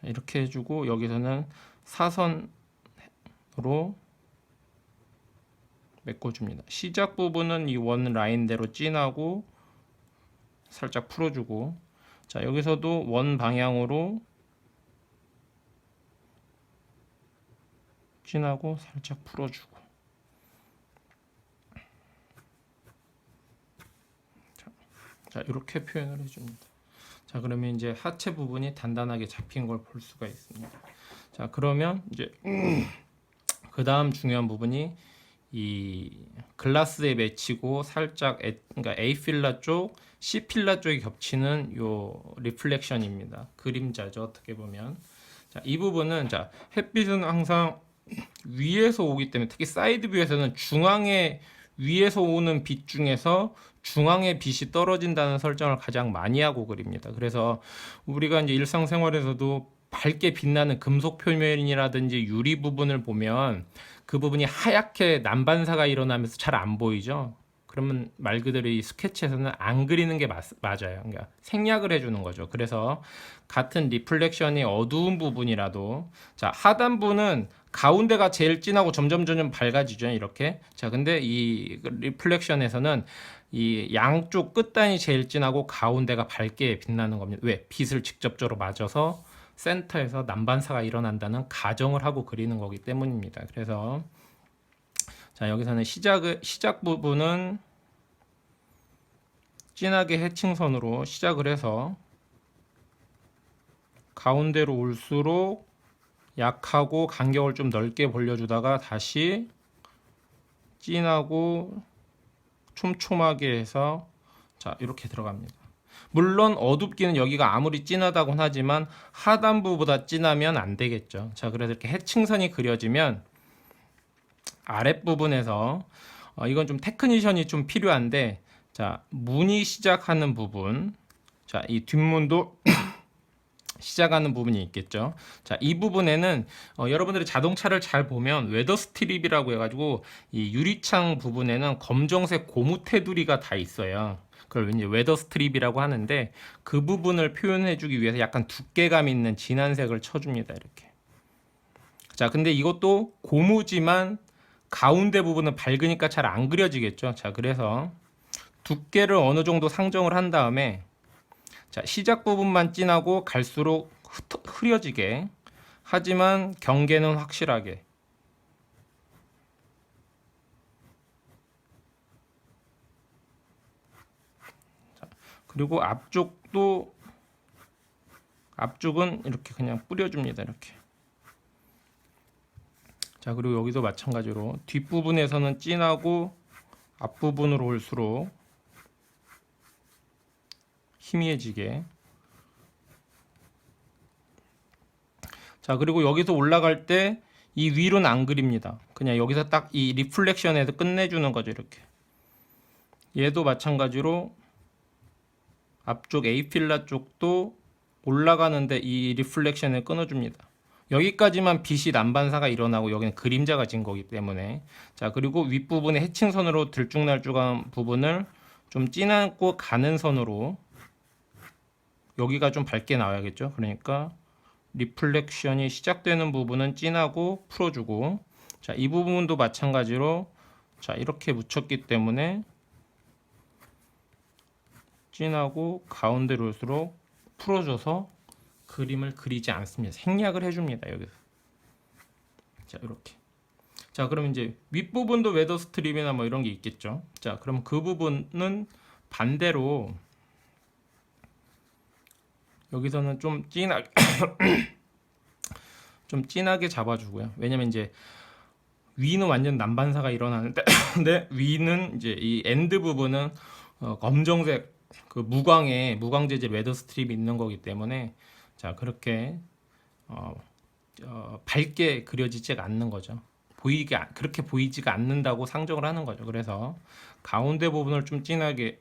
이렇게 해주고 여기서는 사선으로 메꿔줍니다. 시작 부분은 이 원 라인대로 진하고 살짝 풀어주고, 자, 여기서도 원 방향으로 진하고 살짝 풀어주고. 자, 이렇게 표현을 해줍니다. 자, 그러면 이제 하체 부분이 단단하게 잡힌 걸 볼 수가 있습니다. 자, 그러면 이제 그 다음 중요한 부분이 이 글라스에 맺히고 살짝 그러니까 A 필라 쪽, C 필라 쪽이 겹치는 요 리플렉션입니다. 그림자죠, 어떻게 보면. 자, 이 부분은 자, 햇빛은 항상 위에서 오기 때문에 특히 사이드 뷰에서는 중앙에 위에서 오는 빛 중에서 중앙에 빛이 떨어진다는 설정을 가장 많이 하고 그립니다. 그래서 우리가 이제 일상생활에서도 밝게 빛나는 금속 표면이라든지 유리 부분을 보면 그 부분이 하얗게 난반사가 일어나면서 잘 안 보이죠. 그러면 말 그대로 이 스케치에서는 안 그리는 게 맞아요. 그러니까 생략을 해주는 거죠. 그래서 같은 리플렉션이 어두운 부분이라도 자, 하단부는 가운데가 제일 진하고 점점 밝아지죠. 이렇게. 자, 근데 이 리플렉션에서는 이 양쪽 끝단이 제일 진하고 가운데가 밝게 빛나는 겁니다. 왜? 빛을 직접적으로 맞아서 센터에서 난반사가 일어난다는 가정을 하고 그리는 거기 때문입니다. 그래서 자, 여기서는 시작 부분은 진하게 해칭선으로 시작을 해서 가운데로 올수록 약하고 간격을 좀 넓게 벌려주다가 다시 진하고 촘촘하게 해서 자, 이렇게 들어갑니다. 물론 어둡기는 여기가 아무리 진하다곤 하지만 하단부보다 진하면 안 되겠죠. 자, 그래서 이렇게 해칭선이 그려지면 아랫부분에서 이건 좀 테크니션이 좀 필요한데 자, 문이 시작하는 부분, 자, 이 뒷문도 시작하는 부분이 있겠죠. 자, 이 부분에는 여러분들이 자동차를 잘 보면 웨더 스트립이라고 해가지고 이 유리창 부분에는 검정색 고무 테두리가 다 있어요. 그걸 이제 웨더 스트립이라고 하는데 그 부분을 표현해주기 위해서 약간 두께감 있는 진한 색을 쳐줍니다. 이렇게. 자, 근데 이것도 고무지만 가운데 부분은 밝으니까 잘 안 그려지겠죠. 자, 그래서 두께를 어느 정도 상정을 한 다음에 자, 시작 부분만 진하고 갈수록 흐려지게 하지만 경계는 확실하게 자, 그리고 앞쪽은 이렇게 그냥 뿌려줍니다. 이렇게. 자, 그리고 여기도 마찬가지로 뒷부분에서는 진하고 앞부분으로 올수록 희미해지게. 자, 그리고 여기서 올라갈 때 이 위로는 안 그립니다. 그냥 여기서 딱 이 리플렉션에서 끝내주는 거죠. 이렇게. 얘도 마찬가지로 앞쪽 A 필라 쪽도 올라가는데 이 리플렉션을 끊어줍니다. 여기까지만 빛이 난반사가 일어나고 여기는 그림자가 진 거기 때문에 자, 그리고 윗부분에 해칭선으로 들쭉날쭉한 부분을 좀 진하고 가는 선으로 여기가 좀 밝게 나와야겠죠. 그러니까 리플렉션이 시작되는 부분은 진하고 풀어주고 자, 이 부분도 마찬가지로 자, 이렇게 묻혔기 때문에 진하고 가운데로 올수록 풀어줘서 그림을 그리지 않습니다. 생략을 해줍니다. 여기서. 자, 이렇게. 자, 그럼 이제 윗부분도 웨더 스트립이나 뭐 이런 게 있겠죠. 자, 그럼 그 부분은 반대로 여기서는 좀 진하게 좀 진하게 잡아주고요. 왜냐면 이제 위는 완전 난반사가 일어나는데 근데 위는 이제 이 엔드 부분은 검정색 그 무광 재질 웨더 스트립이 있는 거기 때문에 자, 그렇게 밝게 그려지지가 않는 거죠. 그렇게 보이지가 않는다고 상정을 하는 거죠. 그래서 가운데 부분을 좀 진하게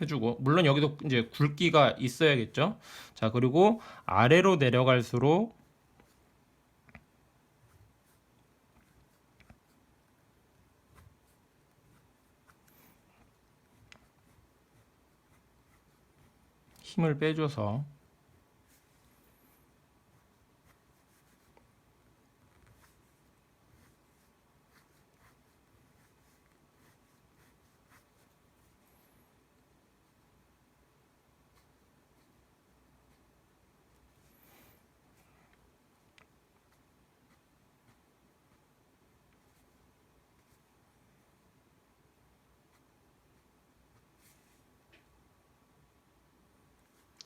해주고 물론 여기도 이제 굵기가 있어야겠죠. 자, 그리고 아래로 내려갈수록 힘을 빼줘서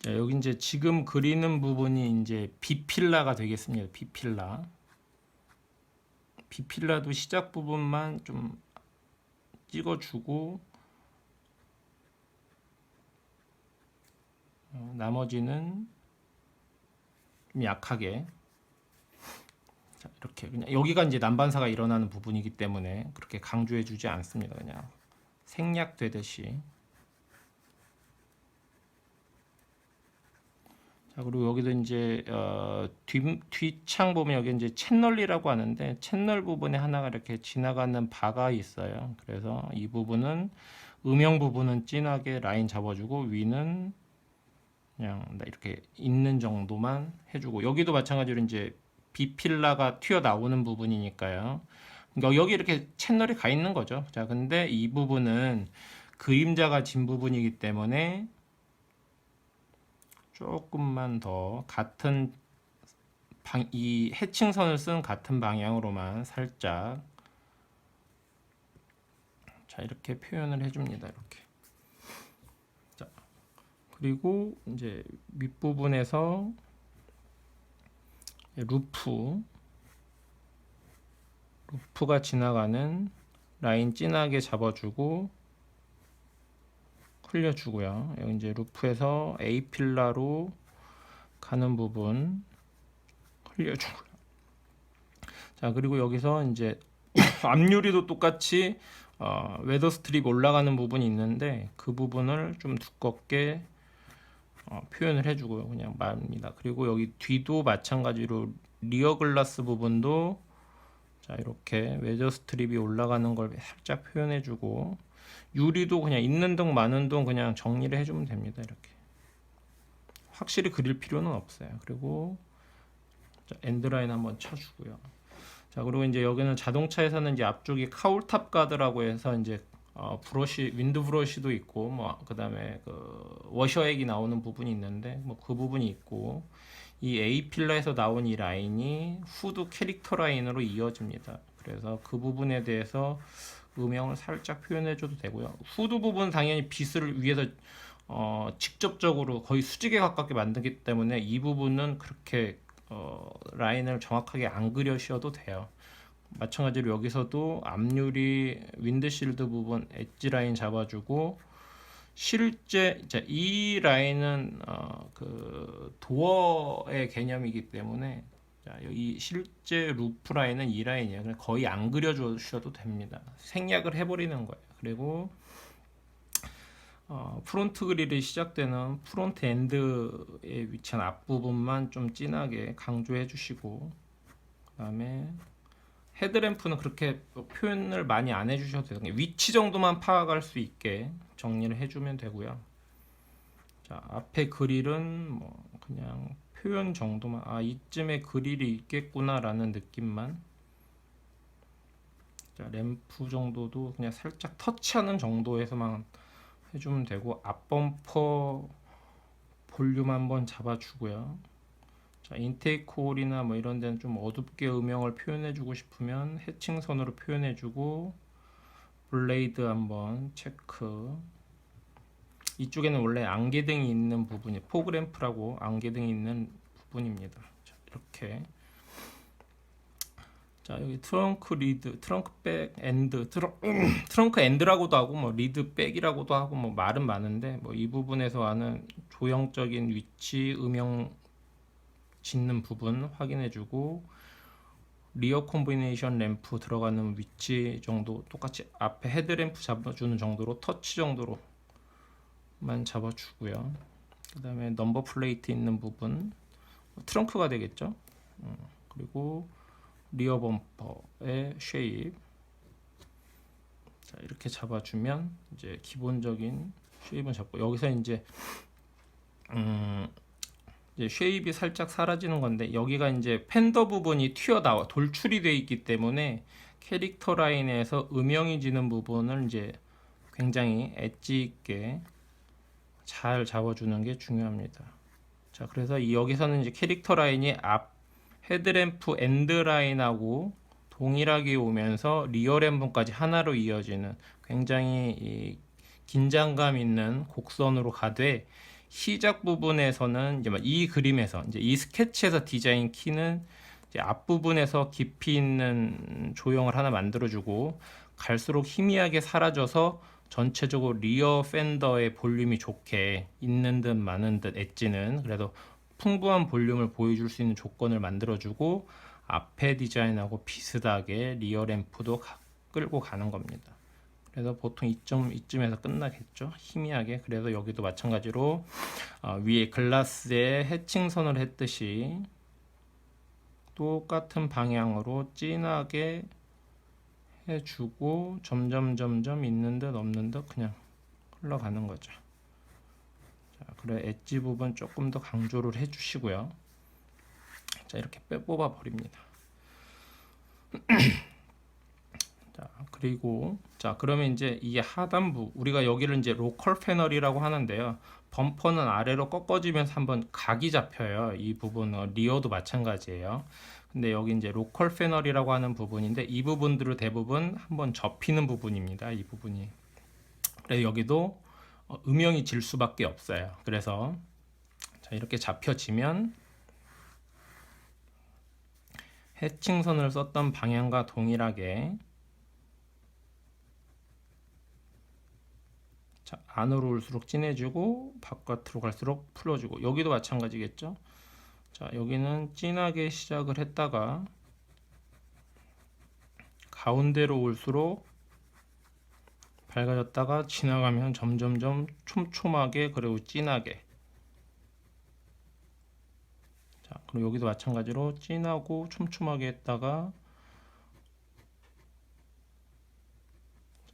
자, 여기 이제 지금 그리는 부분이 이제 B필라가 되겠습니다. B필라도 시작 부분만 좀 찍어주고 나머지는 좀 약하게. 자, 이렇게 그냥 여기가 이제 난반사가 일어나는 부분이기 때문에 그렇게 강조해주지 않습니다. 그냥 생략되듯이. 자, 그리고 여기도 이제 뒷창 보면 여기 이제 채널이라고 하는데 채널 부분에 하나가 이렇게 지나가는 바가 있어요. 그래서 이 부분은 음영 부분은 진하게 라인 잡아주고 위는 그냥 이렇게 있는 정도만 해주고 여기도 마찬가지로 이제 비필라가 튀어나오는 부분이니까요. 그러니까 여기 이렇게 채널이 가 있는 거죠. 자, 근데 이 부분은 그림자가 진 부분이기 때문에 조금만 더 같은 이 해칭선을 쓴 같은 방향으로만 살짝 자 이렇게 표현을 해줍니다. 이렇게. 자 그리고 이제 윗부분에서 루프가 지나가는 라인 진하게 잡아주고 흘려주고요. 여기 이제 루프에서 A 필라로 가는 부분 흘려주고요. 자 그리고 여기서 이제 앞유리도 똑같이 웨더 스트립 올라가는 부분이 있는데 그 부분을 좀 두껍게 표현을 해주고요. 그냥 말입니다. 그리고 여기 뒤도 마찬가지로 리어 글라스 부분도 자 이렇게 웨더 스트립이 올라가는 걸 살짝 표현해주고 유리도 그냥 있는 동 많은 동 그냥 정리를 해주면 됩니다. 이렇게 확실히 그릴 필요는 없어요. 그리고 자, 엔드라인 한번 쳐주고요. 자 그리고 이제 여기는 자동차에서는 이제 앞쪽이 카울탑 가드라고 해서 이제 브러쉬 윈드 브러쉬도 있고 뭐 그다음에 그 워셔액이 나오는 부분이 있는데 뭐 그 부분이 있고 이 A 필러에서 나온 이 라인이 후드 캐릭터 라인으로 이어집니다. 그래서 그 부분에 대해서 음영을 살짝 표현해 줘도 되고요. 후드 부분 당연히 빗을 위에서 직접적으로 거의 수직에 가깝게 만들기 때문에 이 부분은 그렇게 라인을 정확하게 안 그려셔도 돼요. 마찬가지로 여기서도 앞유리 윈드실드 부분 엣지 라인 잡아주고 실제 이 라인은 그 도어의 개념이기 때문에 자, 이 실제 루프 라인은 이 라인이에요. 거의 안 그려주셔도 됩니다. 생략을 해버리는 거예요. 그리고 프론트 그릴이 시작되는 프론트 엔드에 위치한 앞부분만 좀 진하게 강조해 주시고 그 다음에 헤드램프는 그렇게 표현을 많이 안 해주셔도 돼요. 위치 정도만 파악할 수 있게 정리를 해주면 되고요. 자, 앞에 그릴은 뭐 그냥 표현 정도만 이쯤에 그릴이 있겠구나라는 느낌만. 자, 램프 정도도 그냥 살짝 터치하는 정도에서만 해주면 되고 앞범퍼 볼륨 한번 잡아주고요. 자, 인테이크 홀이나 뭐 이런 데는 좀 어둡게 음영을 표현해주고 싶으면 해칭선으로 표현해주고 블레이드 한번 체크. 이쪽에는 원래 안개등이 있는 부분이 포그램프라고 안개등이 있는 부분입니다. 자, 이렇게 자 여기 트렁크 리드, 트렁크 백 엔드, 트렁크 엔드라고도 하고 뭐 리드 백이라고도 하고 뭐 말은 많은데 뭐 이 부분에서 하는 조형적인 위치 음영 짓는 부분 확인해주고 리어 콤비네이션 램프 들어가는 위치 정도 똑같이 앞에 헤드램프 잡아주는 정도로 터치 정도로만 잡아주고요. 그 다음에 넘버 플레이트 있는 부분 트렁크가 되겠죠. 그리고 리어 범퍼의 쉐입 자 이렇게 잡아주면 이제 기본적인 쉐입은 잡고 여기서 이제 쉐입이 살짝 사라지는 건데 여기가 이제 팬더 부분이 튀어나와 돌출이 되어 있기 때문에 캐릭터 라인에서 음영이 지는 부분을 이제 굉장히 엣지 있게 잘 잡아주는 게 중요합니다. 자 그래서 여기서는 이제 캐릭터 라인이 앞 헤드램프 엔드 라인하고 동일하게 오면서 리어 램프까지 하나로 이어지는 굉장히 긴장감 있는 곡선으로 가되 시작 부분에서는 이제 이 그림에서 이제 이 스케치에서 디자인 키는 이제 앞부분에서 깊이 있는 조형을 하나 만들어주고 갈수록 희미하게 사라져서 전체적으로 리어 팬더의 볼륨이 좋게 있는 듯 많은 듯 엣지는 그래도 풍부한 볼륨을 보여줄 수 있는 조건을 만들어주고 앞에 디자인하고 비슷하게 리어 램프도 끌고 가는 겁니다. 그래서 보통 이쯤에서 끝나겠죠. 희미하게. 그래서 여기도 마찬가지로 위에 글라스에 해칭선을 했듯이 똑같은 방향으로 진하게 해주고 점점 있는 듯 없는 듯 그냥 흘러가는 거죠. 자, 그래 엣지 부분 조금 더 강조를 해주시고요. 자, 이렇게 뽑아 버립니다. 자, 그리고 자, 그러면 이제 이 하단부 우리가 여기를 이제 로컬 패널이라고 하는데요. 범퍼는 아래로 꺾어지면서 한번 각이 잡혀요. 이 부분은 리어도 마찬가지예요. 근데 여기 이제 로컬 패널이라고 하는 부분인데 이 부분들을 대부분 한번 접히는 부분입니다. 이 부분이. 그래서 여기도 음영이 질 수밖에 없어요. 그래서 자, 이렇게 잡혀지면 해칭선을 썼던 방향과 동일하게 자, 안으로 올수록 진해지고 바깥으로 갈수록 풀어주고 여기도 마찬가지겠죠. 자, 여기는 진하게 시작을 했다가 가운데로 올수록 밝아졌다가 지나가면 점점점 촘촘하게 그리고 진하게. 자, 그리고 여기도 마찬가지로 진하고 촘촘하게 했다가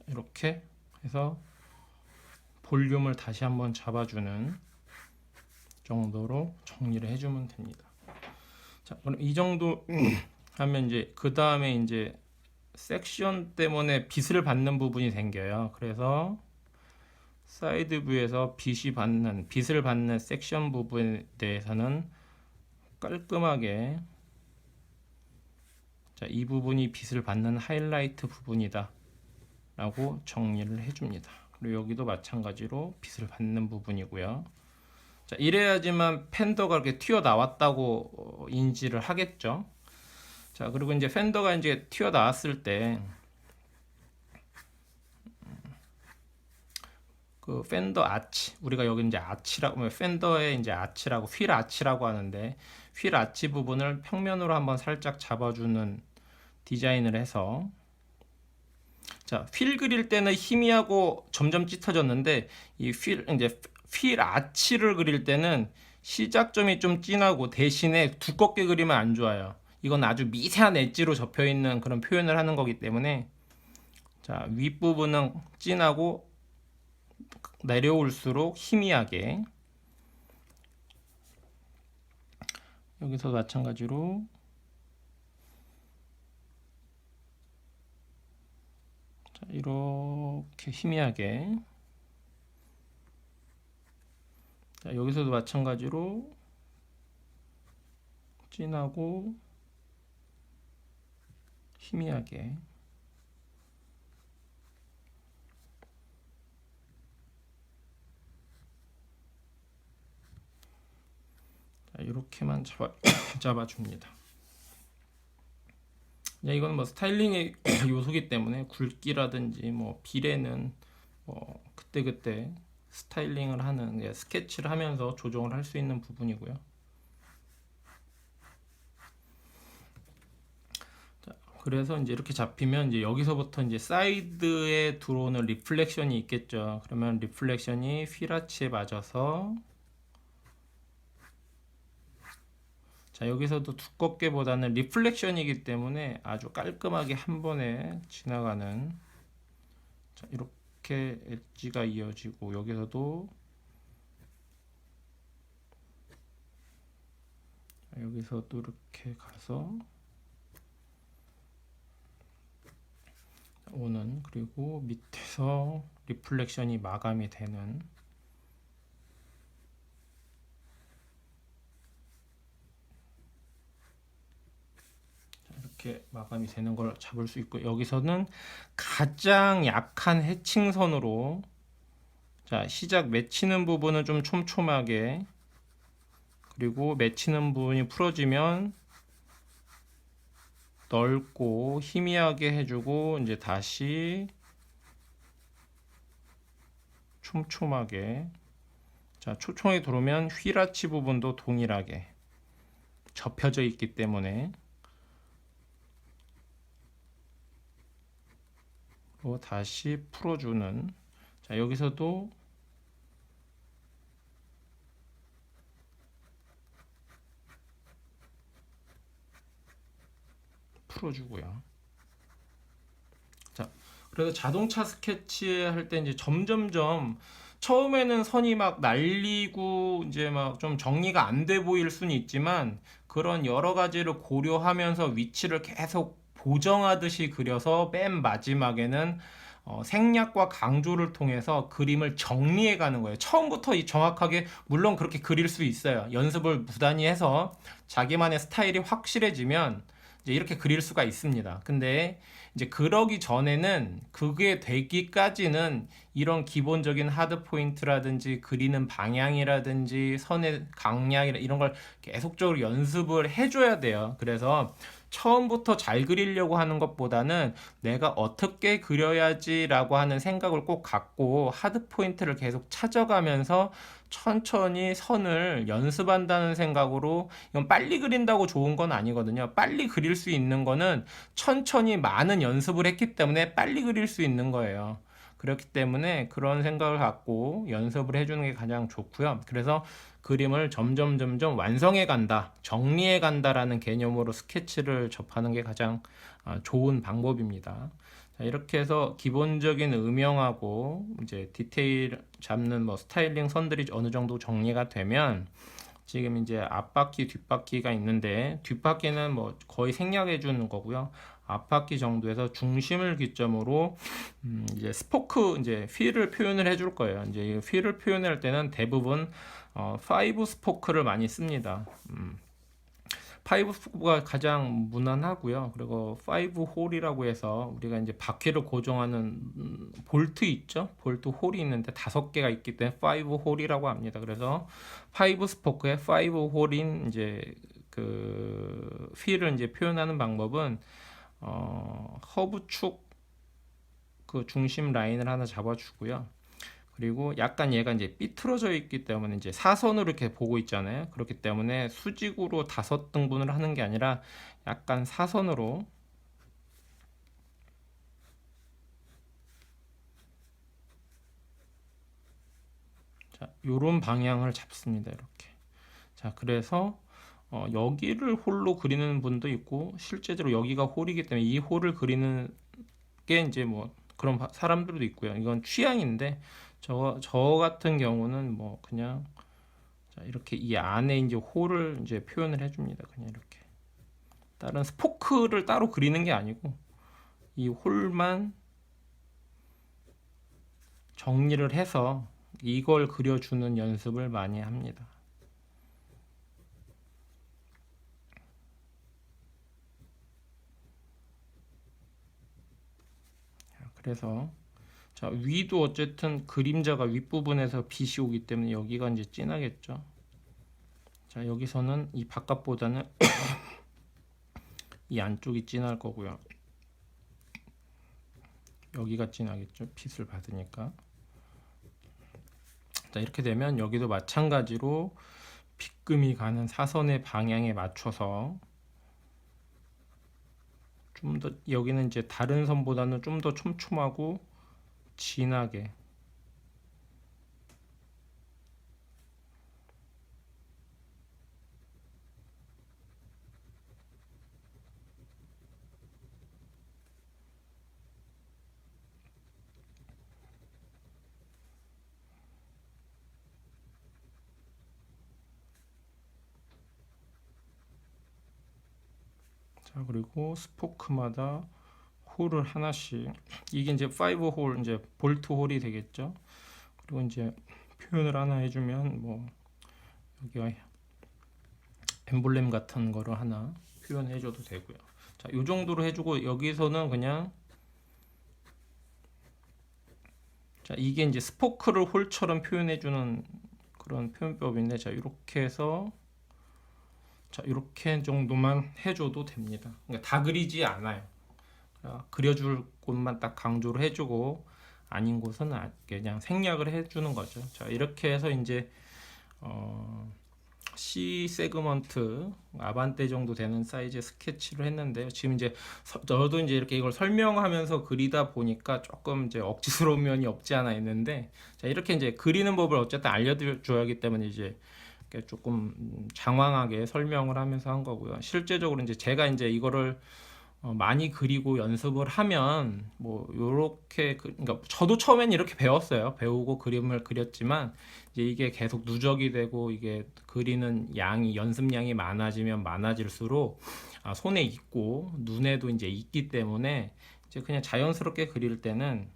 이렇게 해서 볼륨을 다시 한번 잡아주는 정도로 정리를 해주면 됩니다. 자, 그럼 이 정도 하면 이제 그 다음에 이제 섹션 때문에 빛을 받는 부분이 생겨요. 그래서 사이드 뷰에서 빛을 받는 섹션 부분에 대해서는 깔끔하게 자, 이 부분이 빛을 받는 하이라이트 부분이다 라고 정리를 해줍니다. 그리고 여기도 마찬가지로 빛을 받는 부분이고요. 자, 이래야지만 팬더가 이렇게 튀어나왔다고 인지를 하겠죠. 자, 그리고 이제 팬더가 이제 튀어나왔을 때 그 팬더 아치, 우리가 여기 이제 아치라고, 팬더의 이제 아치라고, 휠 아치라고 하는데, 휠 아치 부분을 평면으로 한번 살짝 잡아주는 디자인을 해서, 자, 휠 그릴 때는 희미하고 점점 짙어졌는데, 휠 아치를 그릴 때는 시작점이 좀 진하고 대신에 두껍게 그리면 안 좋아요. 이건 아주 미세한 엣지로 접혀 있는 그런 표현을 하는 거기 때문에, 자, 윗부분은 진하고 내려올수록 희미하게 여기서 마찬가지로 자, 이렇게 희미하게 자, 여기서도 마찬가지로 진하고 희미하게 이렇게만 잡아줍니다. 이건 뭐 스타일링의 요소기 때문에 굵기라든지 뭐 비례는 뭐 그때그때 스타일링을 하는 스케치를 하면서 조정을 할 수 있는 부분이고요. 자, 그래서 이제 이렇게 잡히면 이제 여기서부터 이제 사이드에 들어오는 리플렉션이 있겠죠. 그러면 리플렉션이 휠아치에 맞아서 자, 여기서도 두껍게 보다는 리플렉션이기 때문에 아주 깔끔하게 한 번에 지나가는 자, 이렇게 엣지가 이어지고 여기서도 이렇게 가서 오는 그리고 밑에서 리플렉션이 마감이 되는 이렇게 마감이 되는 걸 잡을 수 있고 여기서는 가장 약한 해칭선으로 자, 시작 맺히는 부분은 좀 촘촘하게, 그리고 맺히는 부분이 풀어지면 넓고 희미하게 해주고, 이제 다시 촘촘하게. 자, 촘촘하게 들어오면 휘라치 부분도 동일하게 접혀져 있기 때문에, 또 다시 풀어주는. 자, 여기서도 풀어주고요. 자, 그래서 자동차 스케치 할 때 이제 점점점 처음에는 선이 막 날리고 이제 막 좀 정리가 안 돼 보일 수는 있지만, 그런 여러 가지를 고려하면서 위치를 계속 보정하듯이 그려서 맨 마지막에는 생략과 강조를 통해서 그림을 정리해 가는 거예요. 처음부터 정확하게, 물론 그렇게 그릴 수 있어요. 연습을 부단히 해서 자기만의 스타일이 확실해지면 이제 이렇게 그릴 수가 있습니다. 근데 이제 그러기 전에는, 그게 되기까지는 이런 기본적인 하드 포인트라든지 그리는 방향이라든지 선의 강약이나 이런 걸 계속적으로 연습을 해줘야 돼요. 그래서 처음부터 잘 그리려고 하는 것보다는 내가 어떻게 그려야지라고 하는 생각을 꼭 갖고 하드 포인트를 계속 찾아가면서 천천히 선을 연습한다는 생각으로. 이건 빨리 그린다고 좋은 건 아니거든요. 빨리 그릴 수 있는 거는 천천히 많은 연습을 했기 때문에 빨리 그릴 수 있는 거예요. 그렇기 때문에 그런 생각을 갖고 연습을 해주는 게 가장 좋고요. 그래서 그림을 점점 완성해 간다, 정리해 간다라는 개념으로 스케치를 접하는 게 가장 좋은 방법입니다. 자, 이렇게 해서 기본적인 음영하고 이제 디테일 잡는 뭐 스타일링 선들이 어느 정도 정리가 되면, 지금 이제 앞바퀴 뒷바퀴가 있는데, 뒷바퀴는 뭐 거의 생략해 주는 거고요. 앞바퀴 정도에서 중심을 기점으로 이제 스포크, 이제 휠을 표현을 해줄 거예요. 이제 이 휠을 표현할 때는 대부분 5 스포크를 많이 씁니다. 5 스포크가 가장 무난하고요. 그리고 5 홀이라고 해서 우리가 이제 바퀴를 고정하는 볼트 있죠? 볼트 홀이 있는데 5개가 있기 때문에 5 홀이라고 합니다. 그래서 5 스포크에 5 홀인 이제 그 휠을 이제 표현하는 방법은, 허브축 그 중심 라인을 하나 잡아주고요. 그리고 약간 얘가 이제 삐뚤어져 있기 때문에 이제 사선으로 이렇게 보고 있잖아요. 그렇기 때문에 수직으로 5등분을 하는 게 아니라 약간 사선으로, 자, 요런 방향을 잡습니다. 이렇게. 자, 그래서 여기를 홀로 그리는 분도 있고, 실제로 여기가 홀이기 때문에 이 홀을 그리는 게 이제 뭐 그런 사람들도 있고요. 이건 취향인데, 저 같은 경우는 뭐 그냥, 자, 이렇게 이 안에 이제 홀을 이제 표현을 해줍니다. 그냥 이렇게. 다른 스포크를 따로 그리는 게 아니고 이 홀만 정리를 해서 이걸 그려주는 연습을 많이 합니다. 그래서 자, 위도 어쨌든 그림자가 윗부분에서 빛이 오기 때문에 여기가 이제 진하겠죠. 자, 여기서는 이 바깥보다는 이 안쪽이 진할 거고요. 여기가 진하겠죠. 빛을 받으니까. 자, 이렇게 되면 여기도 마찬가지로 빗금이 가는 사선의 방향에 맞춰서 좀 더, 여기는 이제 다른 선보다는 좀 더 촘촘하고 진하게. 자, 그리고 스포크마다 홀을 하나씩, 이게 이제 5 홀, 이제 볼트 홀이 되겠죠. 그리고 이제 표현을 하나 해주면 뭐 여기가 엠블렘 같은 거를 하나 표현해줘도 되고요. 자, 이 정도로 해주고, 여기서는 그냥 자, 이게 이제 스포크를 홀처럼 표현해주는 그런 표현법인데, 자, 이렇게 해서 자, 이렇게 정도만 해줘도 됩니다. 그러니까 다 그리지 않아요. 그려줄 곳만 딱 강조를 해주고 아닌 곳은 그냥 생략을 해주는 거죠. 자, 이렇게 해서 이제 C 세그먼트 아반떼 정도 되는 사이즈의 스케치를 했는데요. 지금 이제 저도 이제 이렇게 이걸 설명하면서 그리다 보니까 조금 이제 억지스러운 면이 없지 않아 있는데, 자, 이렇게 이제 그리는 법을 어쨌든 알려줘야 하기 때문에 이제 이렇게 조금 장황하게 설명을 하면서 한 거고요. 실제적으로 이제 제가 이제 이거를 많이 그리고 연습을 하면 뭐 요렇게 그러니까 저도 처음엔 이렇게 배웠어요. 배우고 그림을 그렸지만 이제 이게 계속 누적이 되고 이게 그리는 양이 연습량이 많아지면 많아질수록 손에 익고 눈에도 이제 익기 때문에 이제 그냥 자연스럽게 그릴 때는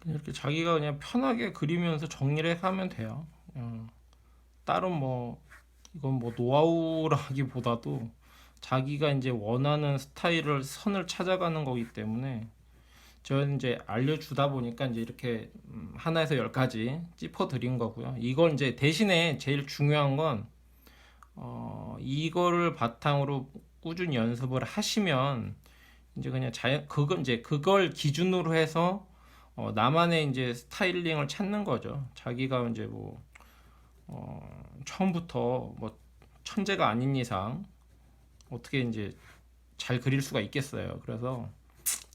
이렇게 자기가 그냥 편하게 그리면서 정리를 해서 하면 돼요. 다른 뭐 이건 뭐 노하우라기보다도 자기가 이제 원하는 스타일을 선을 찾아가는 거기 때문에 저는 이제 알려주다 보니까 이제 이렇게 하나에서 열까지 짚어드린 거고요. 이걸 이제 대신에 제일 중요한 건 이거를 바탕으로 꾸준히 연습을 하시면 이제 그냥 그걸 이제 그걸 기준으로 해서 나만의 이제 스타일링을 찾는 거죠. 자기가 이제 뭐 처음부터 뭐 천재가 아닌 이상 어떻게 이제 잘 그릴 수가 있겠어요. 그래서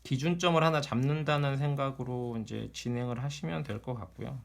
기준점을 하나 잡는다는 생각으로 이제 진행을 하시면 될 것 같고요.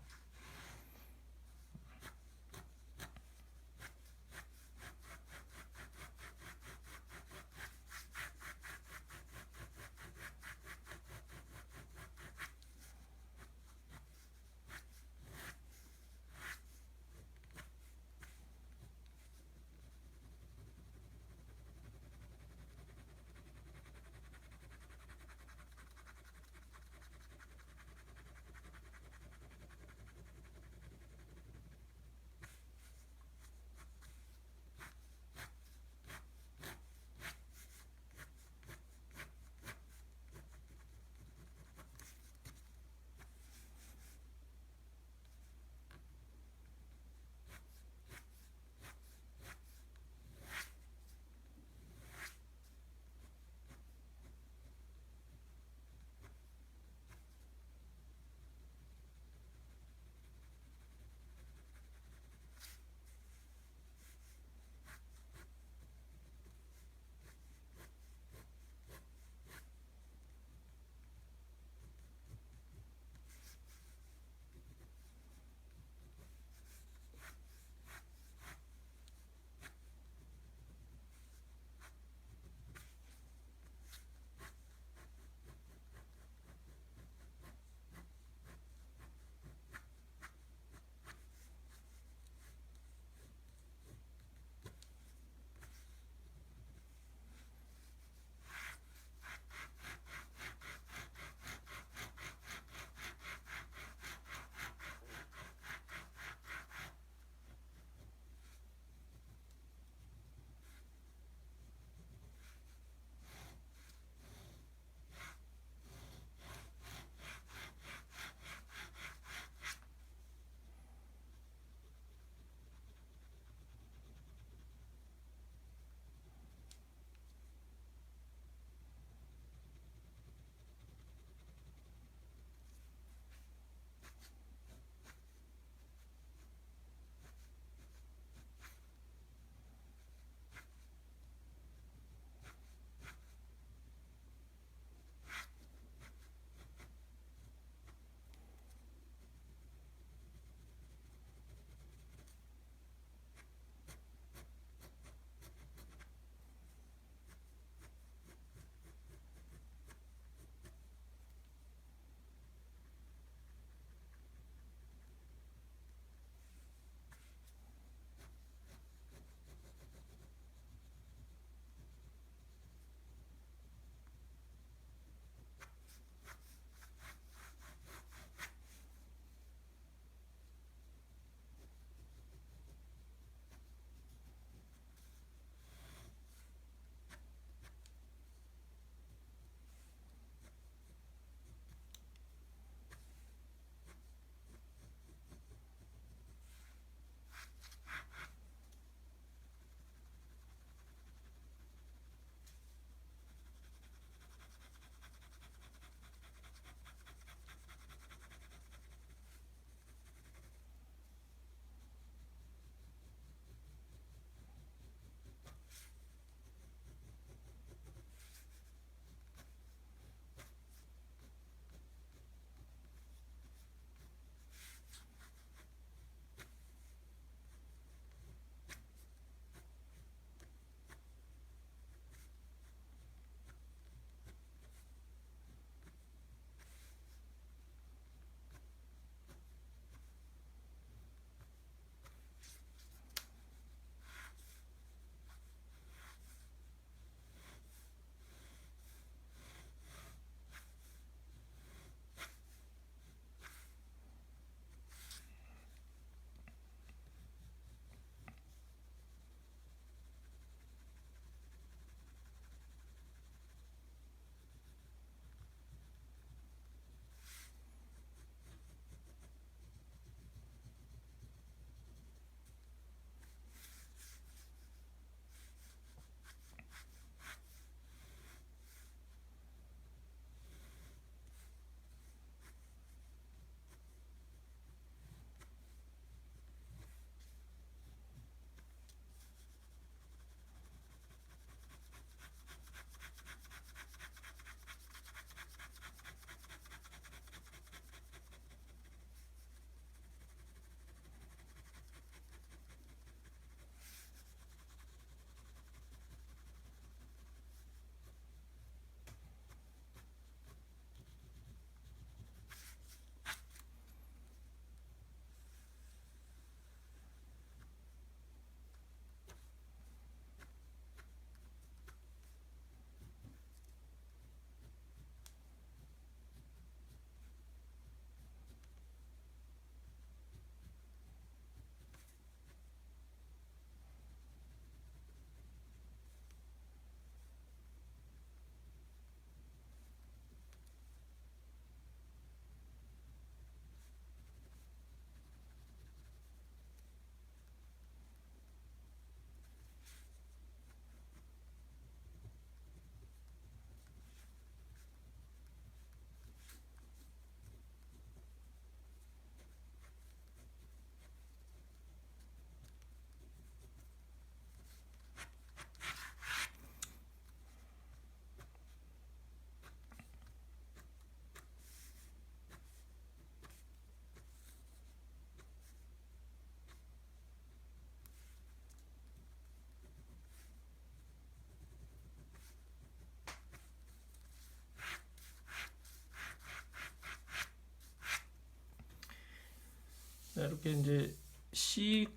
이렇게 이제 C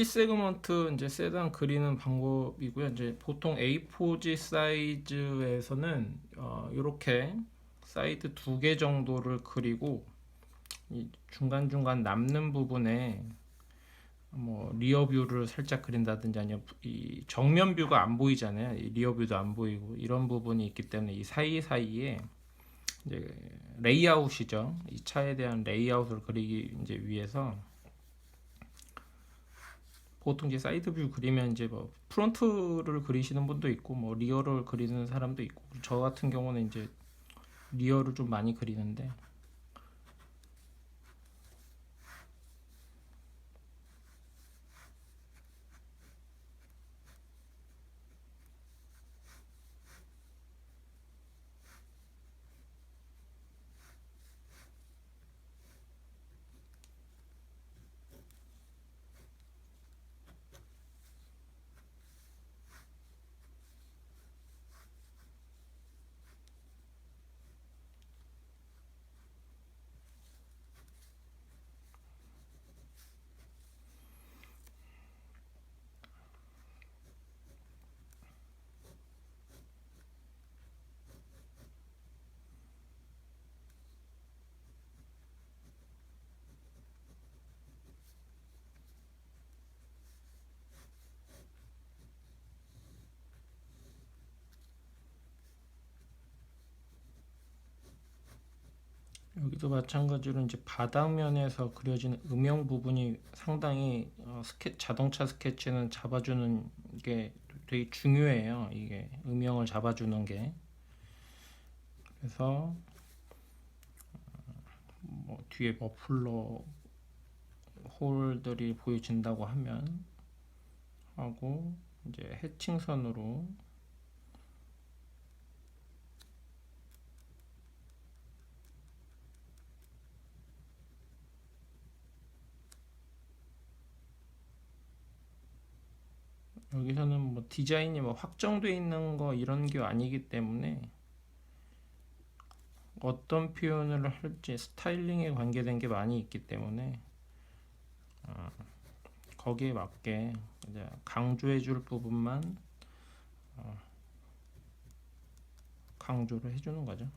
세그먼트 이제 세단 그리는 방법이고요. 이제 보통 A4지 사이즈에서는 이렇게 사이드 2개 정도를 그리고 이 중간중간 남는 부분에 뭐 리어 뷰를 살짝 그린다든지 아니면 이 정면 뷰가 안 보이잖아요. 이 리어 뷰도 안 보이고 이런 부분이 있기 때문에 이 사이사이에 이제 레이아웃이죠. 이 차에 대한 레이아웃을 그리기 이제 위해서 보통 이제 사이드 뷰 그리면 이제 뭐 프론트를 그리시는 분도 있고 뭐 리어를 그리는 사람도 있고 저 같은 경우는 이제 리어를 좀 많이 그리는데 여기도 마찬가지로 이제 바닥면에서 그려지는 음영 부분이 상당히 자동차 스케치는 잡아주는 게 되게 중요해요. 이게 음영을 잡아주는 게. 그래서 뭐 뒤에 머플러 홀들이 보여진다고 하면 하고 이제 해칭선으로 여기서는 뭐 디자인이 뭐 확정돼 있는 거 이런 게 아니기 때문에 어떤 표현을 할지 스타일링에 관계된 게 많이 있기 때문에 거기에 맞게 이제 강조해 줄 부분만 강조를 해주는 거죠.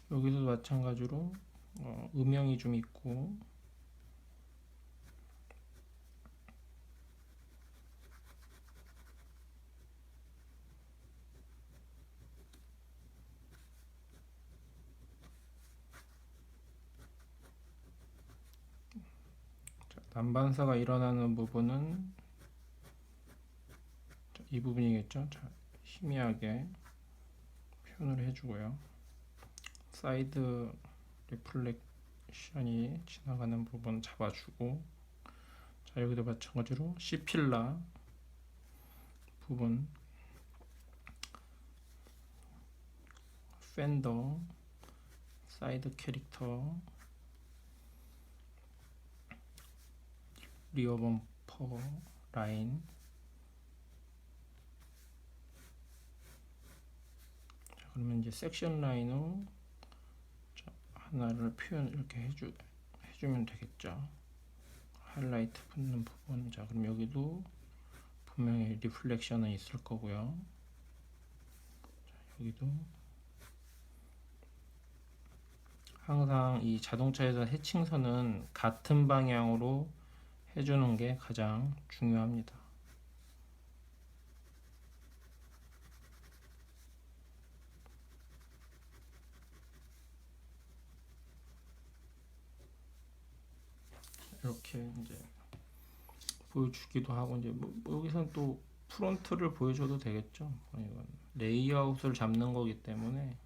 여기서도 마찬가지로 음영이 좀 있고 난반사가 일어나는 부분은 이 부분이겠죠. 자, 희미하게 표현을 해주고요. 사이드 리플렉션이 지나가는 부분 잡아주고 자 여기도 마찬가지로 C필라 부분 팬더 사이드 캐릭터 리어 범퍼 라인 자, 그러면 이제 섹션 라인으로 하나를 표현 이렇게 해주면 되겠죠. 하이라이트 붙는 부분 자 그럼 여기도 분명히 리플렉션은 있을 거고요. 자, 여기도 항상 이 자동차에서 해칭선은 같은 방향으로 해주는 게 가장 중요합니다. 이렇게 이제 보여주기도 하고 이제 뭐 여기서는 또 프론트를 보여줘도 되겠죠. 이건 레이아웃을 잡는 거기 때문에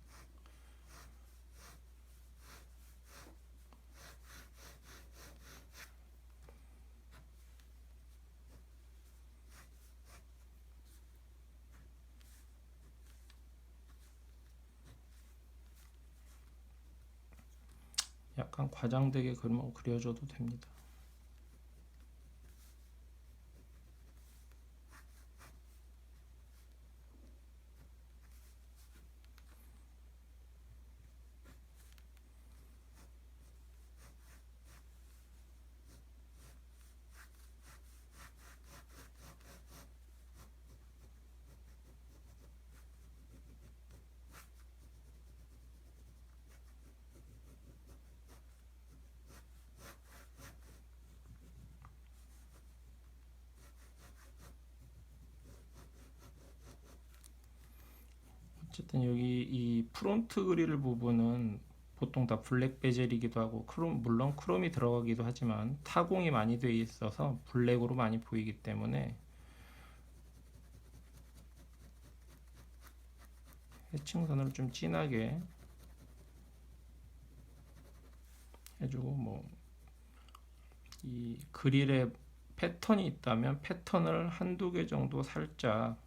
약간 과장되게 그려줘도 됩니다. 어쨌든 여기 이 프론트 그릴 부분은 보통 다 블랙 베젤이기도 하고 물론 크롬이 들어가기도 하지만 타공이 많이 돼 있어서 블랙으로 많이 보이기 때문에 해칭선을 좀 진하게 해주고, 뭐 이 그릴에 패턴이 있다면 패턴을 한두 개 정도 살짝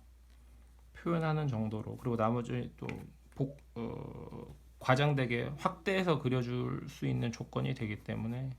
표현하는 정도로, 그리고 나머지 또 과장되게 확대해서 그려줄 수 있는 조건이 되기 때문에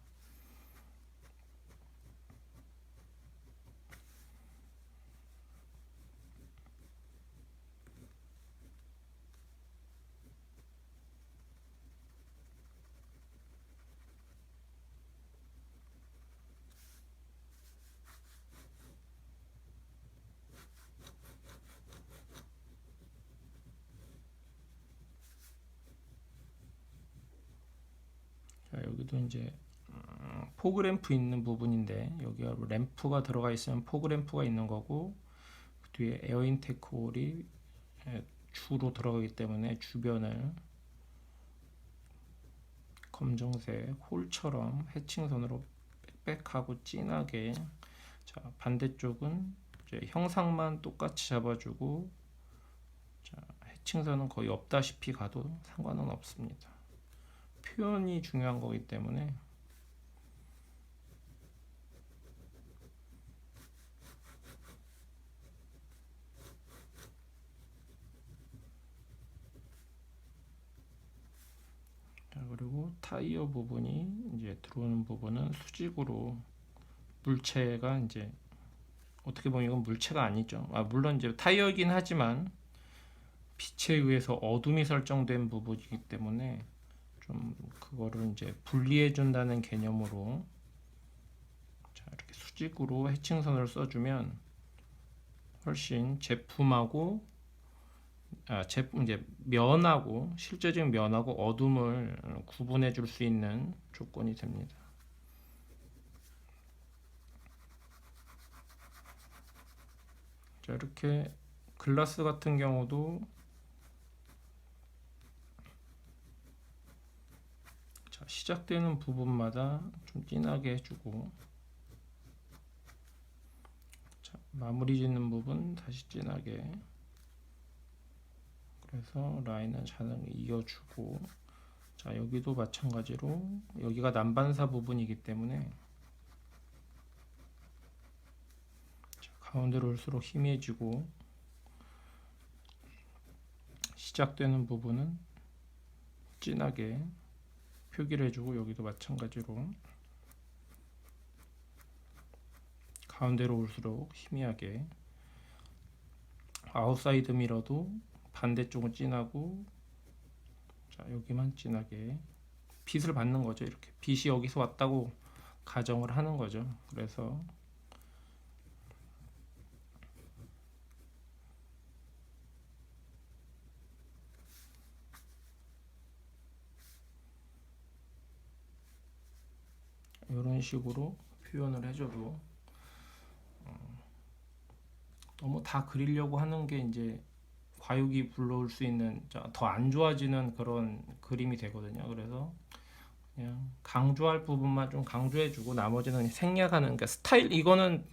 자, 여기도 이제 포그램프 있는 부분인데 여기가 램프가 들어가 있으면 포그램프가 있는 거고, 그 뒤에 에어인테이크 홀이 주로 들어가기 때문에 주변을 검정색 홀처럼 해칭선으로 빽빽하고 진하게, 자 반대쪽은 이제 형상만 똑같이 잡아주고, 자 해칭선은 거의 없다시피 가도 상관은 없습니다. 표현이 중요한 거기 때문에 자, 그리고 타이어 부분이 이제 들어오는 부분은 수직으로 물체가 이제 어떻게 보면 이건 물체가 아니죠. 물론 이제 타이어이긴 하지만 빛에 의해서 어둠이 설정된 부분이기 때문에 좀 그거를 이제 분리해 준다는 개념으로, 자 이렇게 수직으로 해칭선을 써주면 훨씬 제품하고 제품 이제 면하고 실제적인 면하고 어둠을 구분해 줄 수 있는 조건이 됩니다. 자 이렇게 글라스 같은 경우도 자, 시작되는 부분마다 좀 진하게 해주고, 자, 마무리 짓는 부분 다시 진하게, 그래서 라인은 자연히 이어주고, 자 여기도 마찬가지로 여기가 난반사 부분이기 때문에 자, 가운데로 올수록 희미해지고, 시작되는 부분은 진하게 표기를 해주고, 여기도 마찬가지로 가운데로 올수록 희미하게, 아웃사이드 미러도 반대쪽은 진하고, 자 여기만 진하게 빛을 받는 거죠. 이렇게 빛이 여기서 왔다고 가정을 하는 거죠. 그래서 이런 식으로 표현을 해줘도 너무 다 그리려고 하는 게 이제 과욕이 불러올 수 있는 더 안 좋아지는 그런 그림이 되거든요. 그래서 그냥 강조할 부분만 좀 강조해주고 나머지는 그냥 생략하는, 그러니까 스타일, 이거는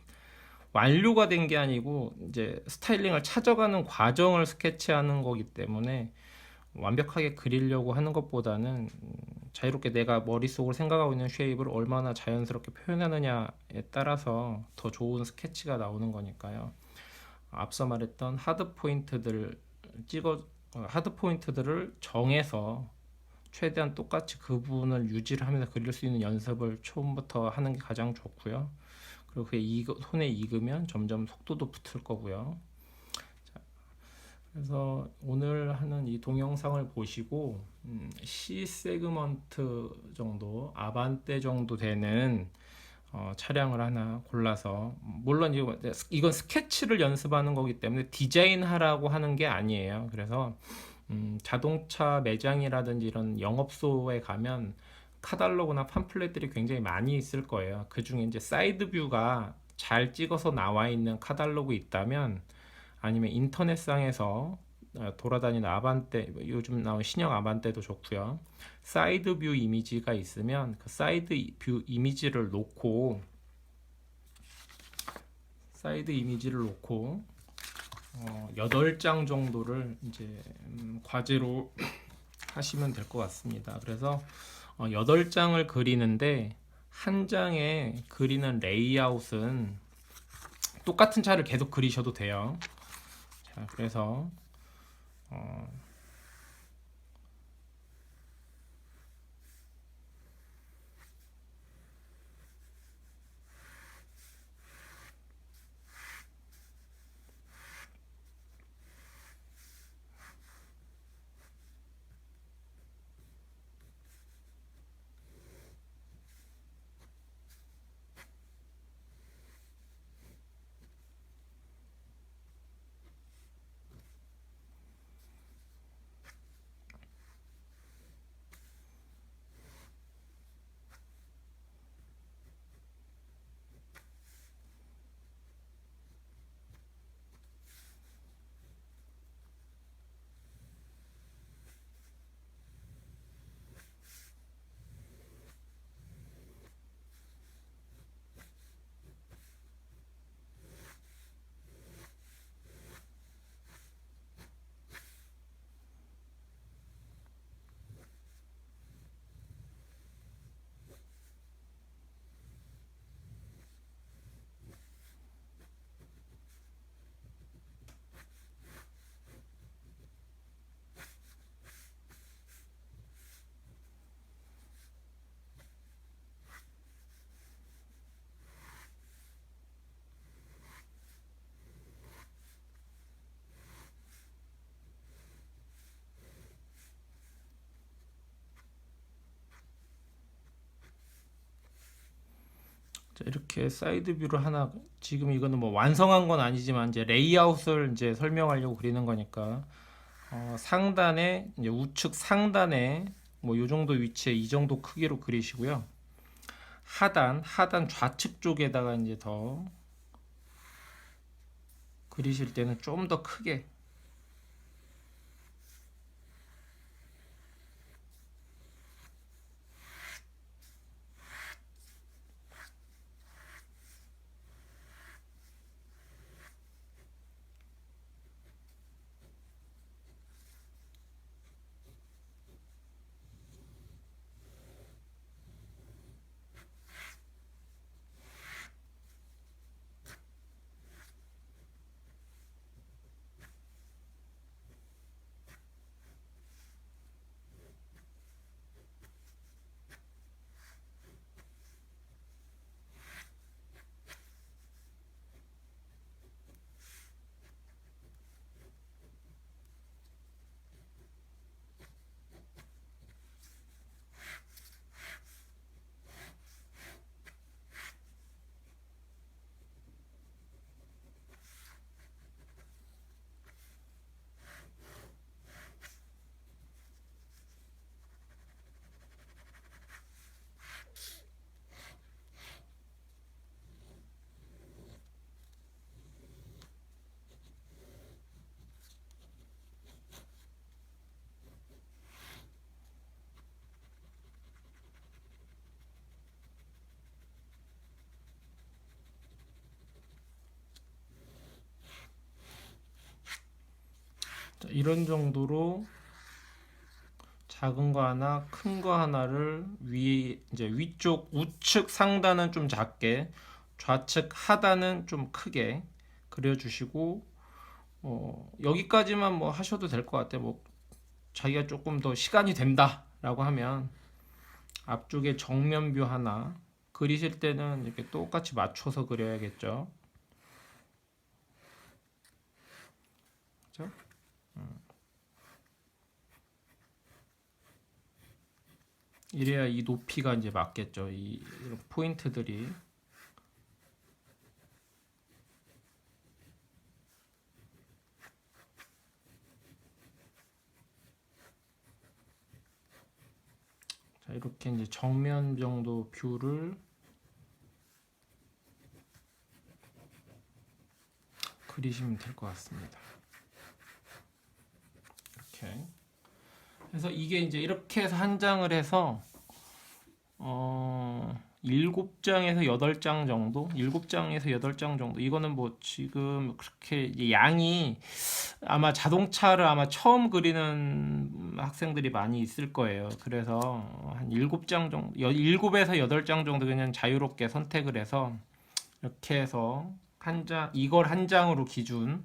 완료가 된 게 아니고 이제 스타일링을 찾아가는 과정을 스케치하는 거기 때문에 완벽하게 그리려고 하는 것보다는 자유롭게 내가 머릿속으로 생각하고 있는 쉐입을 얼마나 자연스럽게 표현하느냐에 따라서 더 좋은 스케치가 나오는 거니까요. 앞서 말했던 하드 포인트들을 정해서 최대한 똑같이 그 부분을 유지를 하면서 그릴 수 있는 연습을 처음부터 하는 게 가장 좋고요. 그리고 그게 손에 익으면 점점 속도도 붙을 거고요. 자, 그래서 오늘 하는 이 동영상을 보시고 C 세그먼트 정도, 아반떼 정도 되는 차량을 하나 골라서, 물론 이건 스케치를 연습하는 거기 때문에 디자인하라고 하는 게 아니에요. 그래서 자동차 매장이라든지 이런 영업소에 가면 카탈로그나 팜플렛들이 굉장히 많이 있을 거예요. 그 중에 이제 사이드 뷰가 잘 찍어서 나와 있는 카탈로그 있다면, 아니면 인터넷상에서 돌아다니는 아반떼, 요즘 나온 신형 아반떼도 좋고요. 사이드 뷰 이미지가 있으면 그 사이드 뷰 이미지를 놓고 8장 정도를 이제 과제로 하시면 될 것 같습니다. 그래서 8장을 그리는데 한 장에 그리는 레이아웃은 똑같은 차를 계속 그리셔도 돼요. 자, 그래서 자, 이렇게 사이드 뷰를 하나, 지금 이거는 뭐 완성한 건 아니지만 이제 레이아웃을 이제 설명하려고 그리는 거니까, 상단에 이제 우측 상단에 뭐 요 정도 위치에 이 정도 크기로 그리시고요. 하단 좌측 쪽에다가 이제 더 그리실 때는 좀 더 크게. 자, 이런 정도로 작은 거 하나, 큰 거 하나를 이제 위쪽 우측 상단은 좀 작게, 좌측 하단은 좀 크게 그려주시고, 여기까지만 뭐 하셔도 될 것 같아요. 뭐 자기가 조금 더 시간이 된다, 라고 하면 앞쪽에 정면뷰 하나 그리실 때는 이렇게 똑같이 맞춰서 그려야겠죠. 그죠? 이래야 이 높이가 이제 맞겠죠. 이런 포인트들이. 자, 이렇게 이제 정면 정도 뷰를 그리시면 될 것 같습니다. 이렇게. 그래서 이게 이제 이렇게 해서 한 장을 해서 7장에서 8장 정도? 7장에서 8장 정도. 이거는 뭐 지금 그렇게 이제 양이 아마 자동차를 아마 처음 그리는 학생들이 많이 있을 거예요. 그래서 한 7장 정도, 7에서 8장 정도 그냥 자유롭게 선택을 해서 이렇게 해서 한 장, 이걸 한 장으로 기준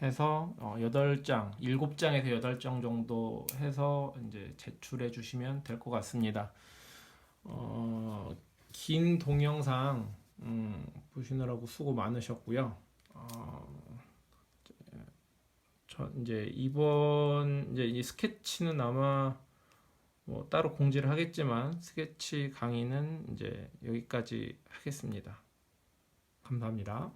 해서 8장, 7장에서 8장 정도 해서 이제 제출해 주시면 될 것 같습니다. 긴 동영상 보시느라고 수고 많으셨고요. 저 이제 이번 이제 이 스케치는 아마 뭐 따로 공지를 하겠지만 스케치 강의는 이제 여기까지 하겠습니다. 감사합니다.